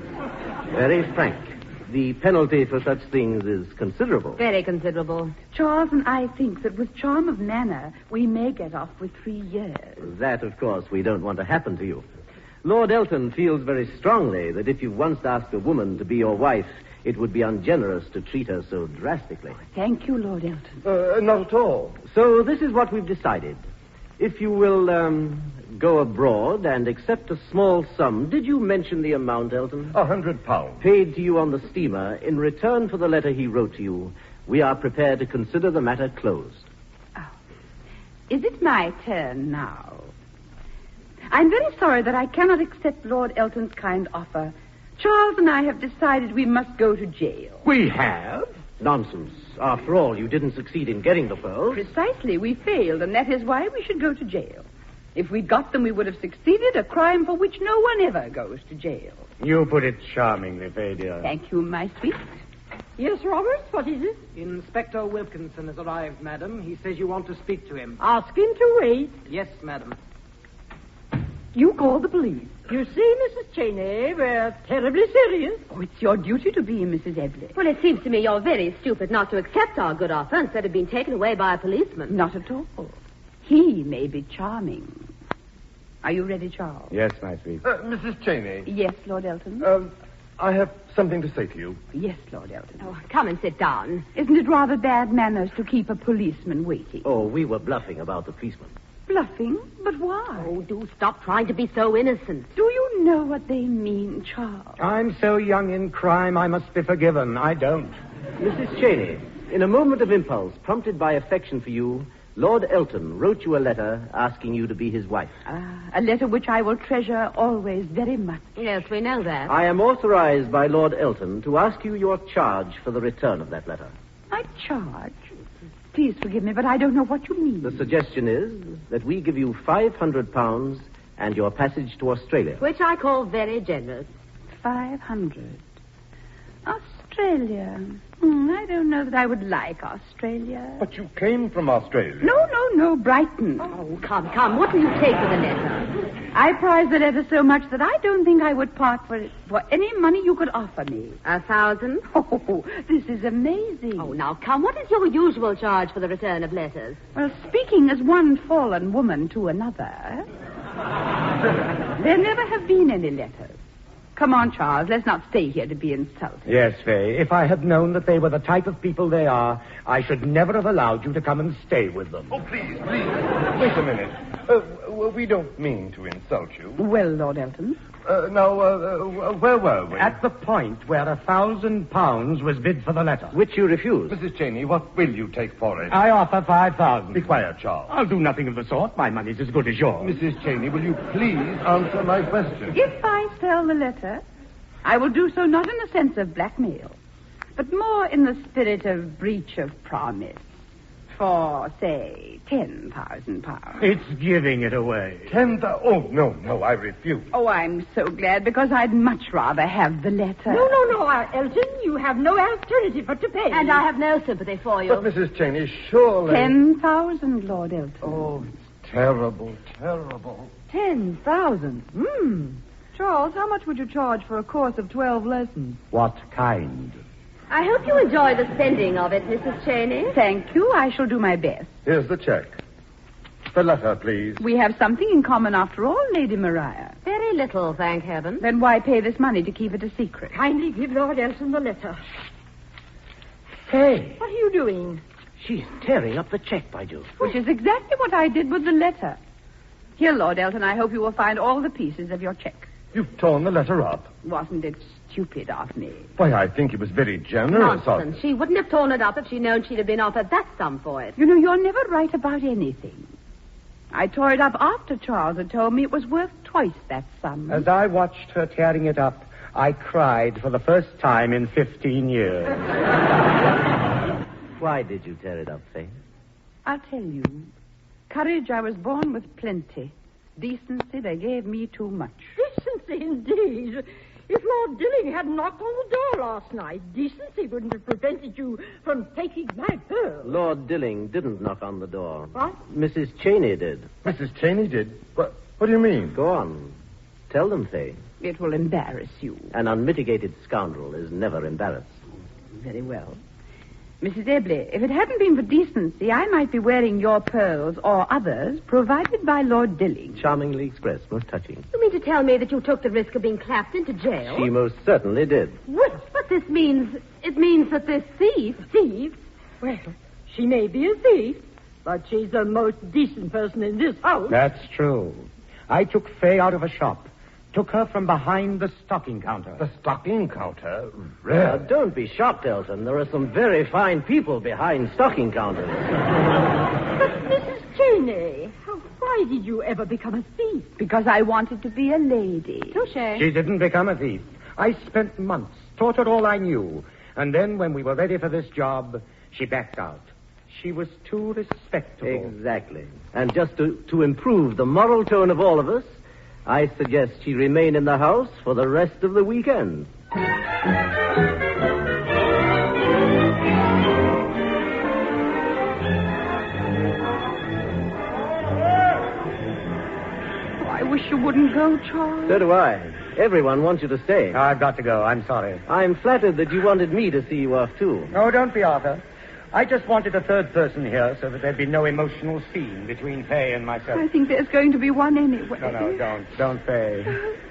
very frank. The penalty for such things is considerable.
Very considerable.
Charles and I think that with charm of manner, we may get off with 3 years.
That, of course, we don't want to happen to you. Lord Elton feels very strongly that if you've once asked a woman to be your wife, it would be ungenerous to treat her so drastically.
Thank you, Lord Elton.
Not at all.
So this is what we've decided. If you will go abroad and accept a small sum, did you mention the amount, Elton?
£100.
Paid to you on the steamer in return for the letter he wrote to you, we are prepared to consider the matter closed.
Is it my turn now? I'm very sorry that I cannot accept Lord Elton's kind offer. Charles and I have decided we must go to jail.
We have? Nonsense. After all, you didn't succeed in getting the pearls.
Precisely. We failed, and that is why we should go to jail. If we'd got them, we would have succeeded, a crime for which no one ever goes to jail.
You put it charmingly, Fay, dear.
Thank you, my sweet.
Yes, Robert, what is it?
Inspector Wilkinson has arrived, madam. He says you want to speak to him.
Ask him to wait.
Yes, madam.
You call the police. You see, Mrs. Cheyney, we're terribly serious.
Oh, it's your duty to be, Mrs. Ebley.
Well, it seems to me you're very stupid not to accept our good offer instead of being taken away by a policeman.
Not at all. He may be charming. Are you ready, Charles?
Yes, my sweet.
Mrs. Cheyney.
Yes, Lord Elton?
I have something to say to you.
Yes, Lord Elton.
Oh, come and sit down.
Isn't it rather bad manners to keep a policeman waiting?
Oh, we were bluffing about the policeman.
Bluffing? But why?
Oh, do stop trying to be so innocent.
Do you know what they mean, Charles?
I'm so young in crime, I must be forgiven. I don't.
Mrs. Cheyney, in a moment of impulse, prompted by affection for you, Lord Elton wrote you a letter asking you to be his wife.
A letter which I will treasure always very much.
Yes, we know that.
I am authorized by Lord Elton to ask you your charge for the return of that letter.
My charge? Please forgive me, but I don't know what you mean.
The suggestion is that we give you £500 and your passage to Australia.
Which I call very generous.
500. Australia. I don't know that I would like Australia.
But you came from Australia.
No, Brighton.
Oh, come. What will you take for the letter?
I prize the letter so much that I don't think I would part for it for any money you could offer me.
1,000?
Oh, this is amazing.
Oh, now come. What is your usual charge for the return of letters?
Well, speaking as one fallen woman to another, there never have been any letters. Come on, Charles. Let's not stay here to be insulted.
Yes, Fay. If I had known that they were the type of people they are, I should never have allowed you to come and stay with them.
Oh, please. Wait a minute. We don't mean to insult you.
Well, Lord Elton.
Where were we?
At the point where £1,000 was bid for the letter.
Which you refused.
Mrs. Cheyney, what will you take for it?
I offer 5,000.
Be quiet, Charles.
I'll do nothing of the sort. My money's as good as yours.
Mrs. Cheyney, will you please answer my question?
If I sell the letter, I will do so not in the sense of blackmail, but more in the spirit of breach of promise. For, say, £10,000.
It's giving it away.
Oh, no, I refuse.
Oh, I'm so glad, because I'd much rather have the letter.
No, Elton, you have no alternative but to pay.
And I have no sympathy for you.
But, Mrs. Cheyney, surely...
10,000, Lord Elton.
Oh, it's terrible.
10,000? Charles, how much would you charge for a course of 12 lessons?
What kind?
I hope you enjoy the spending of it, Mrs. Cheyney.
Thank you. I shall do my best.
Here's the check. The letter, please.
We have something in common after all, Lady Maria.
Very little, thank heaven.
Then why pay this money to keep it a secret?
Kindly give Lord Elton the letter.
Hey,
What are you doing?
she's tearing up the check, by Jove.
Which is exactly what I did with the letter. Here, Lord Elton, I hope you will find all the pieces of your check.
You've torn the letter up.
Wasn't it stupid of me?
Why, I think it was very generous.
Nonsense. She wouldn't have torn it up if she'd known she'd have been offered that sum for it.
You know, you're never right about anything. I tore it up after Charles had told me it was worth twice that sum.
As I watched her tearing it up, I cried for the first time in 15 years.
Why did you tear it up, Fay?
I'll tell you. Courage, I was born with plenty. Decency, they gave me too much.
Decency, indeed. If Lord Dilling hadn't knocked on the door last night, decency wouldn't have prevented you from taking my pearl.
Lord Dilling didn't knock on the door.
What?
Mrs. Cheyney did.
Mrs. Cheyney did? What do you mean?
Go on. Tell them, Fay.
It will embarrass you.
An unmitigated scoundrel is never embarrassed.
Very well. Mrs. Ebley, if it hadn't been for decency, I might be wearing your pearls or others provided by Lord Dilling.
Charmingly expressed, most touching.
You mean to tell me that you took the risk of being clapped into jail?
She most certainly did.
But this means... It means that this thief...
Thief? Well, she may be a thief, but she's the most decent person in this house.
That's true. I took Fay out of a shop, Took her from behind the stocking counter.
The stocking counter?
Now, don't be shocked, Elton. There are some very fine people behind stocking counters.
But Mrs. Cheyney, why did you ever become a thief?
Because I wanted to be a lady.
Touché. She didn't become a thief. I spent months, taught her all I knew. And then, when we were ready for this job, she backed out. She was too respectable.
Exactly. And just to improve the moral tone of all of us, I suggest she remain in the house for the rest of the weekend.
I wish you wouldn't go, Charles.
So do I. Everyone wants you to stay.
Oh, I've got to go. I'm sorry.
I'm flattered that you wanted me to see you off, too.
Oh, don't be, Arthur. I just wanted a third person here so that there'd be no emotional scene between Fay and myself.
I think there's going to be one anyway.
No, don't, Fay.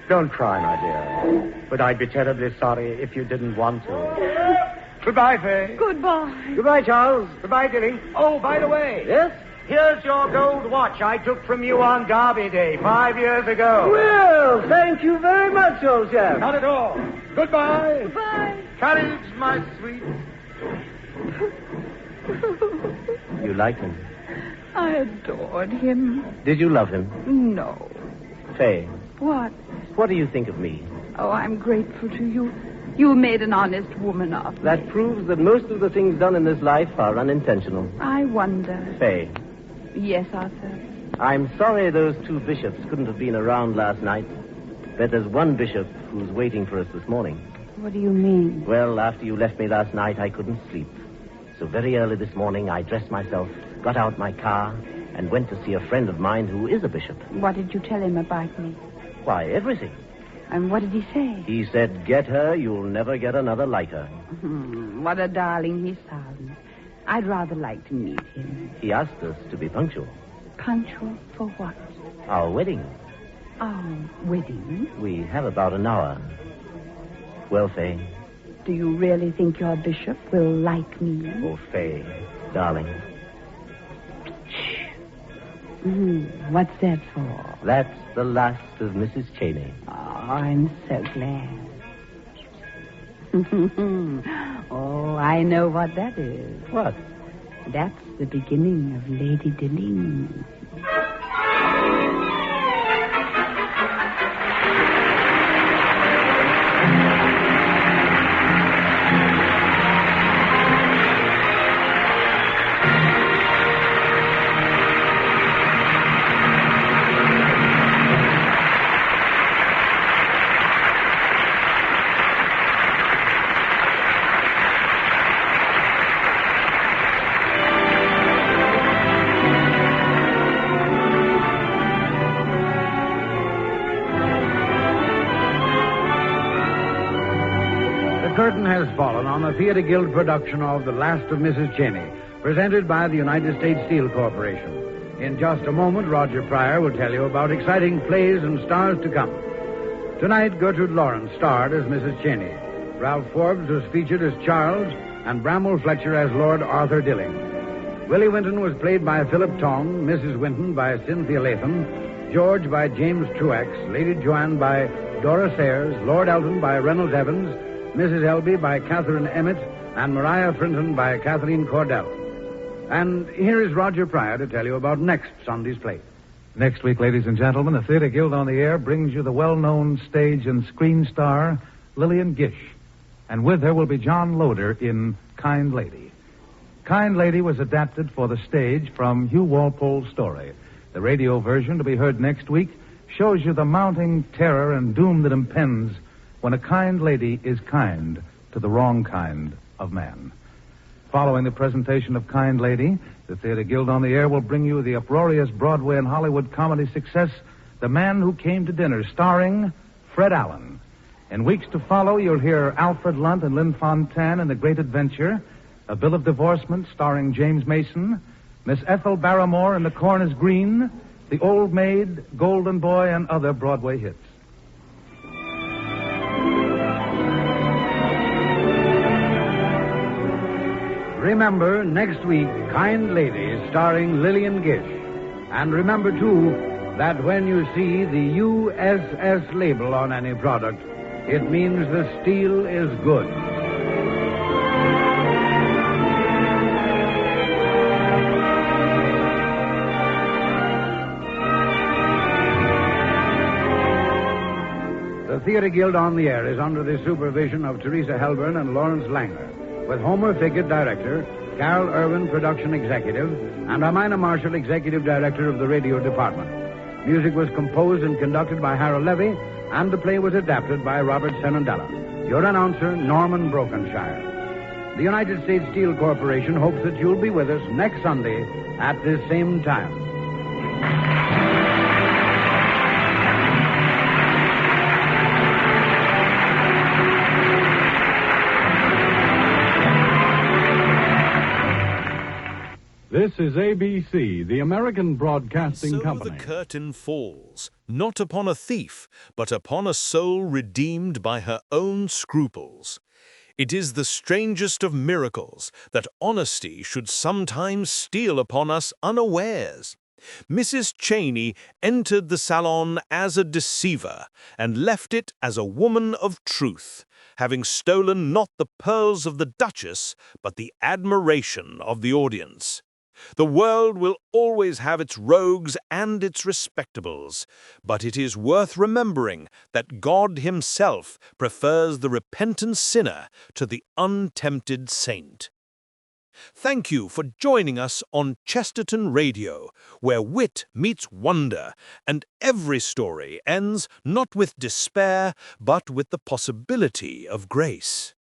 Don't cry, my dear. But I'd be terribly sorry if you didn't want to. Goodbye, Fay.
Goodbye.
Goodbye, Charles.
Goodbye, Dilly. Oh, by the way.
Yes?
Here's your gold watch I took from you on Derby Day 5 years ago.
Well, thank you very much, old chap.
Not at all. Goodbye.
Goodbye.
Courage, my sweet.
You liked him?
I adored him.
Did you love him?
No.
Fay,
What?
what do you think of me?
Oh, I'm grateful to you. You made an honest woman of me.
That proves that most of the things done in this life are unintentional.
I wonder.
Fay,
Yes, Arthur.
I'm sorry those two bishops couldn't have been around last night. But there's one bishop who's waiting for us this morning.
What do you mean?
Well, after you left me last night, I couldn't sleep. So very early this morning, I dressed myself, got out my car, and went to see a friend of mine who is a bishop.
What did you tell him about me?
Why, everything.
And what did he say?
He said, get her, you'll never get another like her.
What a darling he sounds. I'd rather like to meet him.
He asked us to be punctual.
Punctual for what?
Our wedding.
Our wedding?
We have about an hour. Well, Fay.
Do you really think your bishop will like me?
Oh, Fay, darling.
What's that for?
That's the last of Mrs. Cheyney.
Oh, I'm so glad. Oh, I know what that is.
What?
That's the beginning of Lady Dilling.
The curtain has fallen on the Theater Guild production of The Last of Mrs. Cheyney, presented by the United States Steel Corporation. In just a moment, Roger Pryor will tell you about exciting plays and stars to come. Tonight, Gertrude Lawrence starred as Mrs. Cheyney. Ralph Forbes was featured as Charles, and Bramwell Fletcher as Lord Arthur Dilling. Willie Winton was played by Philip Tong, Mrs. Winton by Cynthia Latham, George by James Truex, Lady Joanne by Dora Sayers, Lord Elton by Reynolds Evans, Mrs. Elby by Catherine Emmett, and Maria Frinton by Kathleen Cordell. And here is Roger Pryor to tell you about next Sunday's play.
Next week, ladies and gentlemen, the Theater Guild on the Air brings you the well-known stage and screen star, Lillian Gish. And with her will be John Loder in Kind Lady. Kind Lady was adapted for the stage from Hugh Walpole's story. The radio version, to be heard next week, shows you the mounting terror and doom that impends when a kind lady is kind to the wrong kind of man. Following the presentation of Kind Lady, the Theater Guild on the Air will bring you the uproarious Broadway and Hollywood comedy success, The Man Who Came to Dinner, starring Fred Allen. In weeks to follow, you'll hear Alfred Lunt and Lynn Fontanne in The Great Adventure, A Bill of Divorcement starring James Mason, Miss Ethel Barrymore in The Corn is Green, The Old Maid, Golden Boy, and other Broadway hits.
Remember, next week, Kind Lady, starring Lillian Gish. And remember, too, that when you see the USS label on any product, it means the steel is good. The Theater Guild on the Air is under the supervision of Teresa Helburn and Lawrence Langer, with Homer Fickett, director, Carol Irwin, production executive, and Hermina Marshall, executive director of the radio department. Music was composed and conducted by Harold Levy, and the play was adapted by Robert Cenedella. Your announcer, Norman Brokenshire. The United States Steel Corporation hopes that you'll be with us next Sunday at this same time.
This is ABC, the American Broadcasting Company.
The curtain falls, not upon a thief, but upon a soul redeemed by her own scruples. It is the strangest of miracles that honesty should sometimes steal upon us unawares. Mrs. Cheyney entered the salon as a deceiver and left it as a woman of truth, having stolen not the pearls of the Duchess, but the admiration of the audience. The world will always have its rogues and its respectables, but it is worth remembering that God Himself prefers the repentant sinner to the untempted saint. Thank you for joining us on Chesterton Radio, where wit meets wonder, and every story ends not with despair, but with the possibility of grace.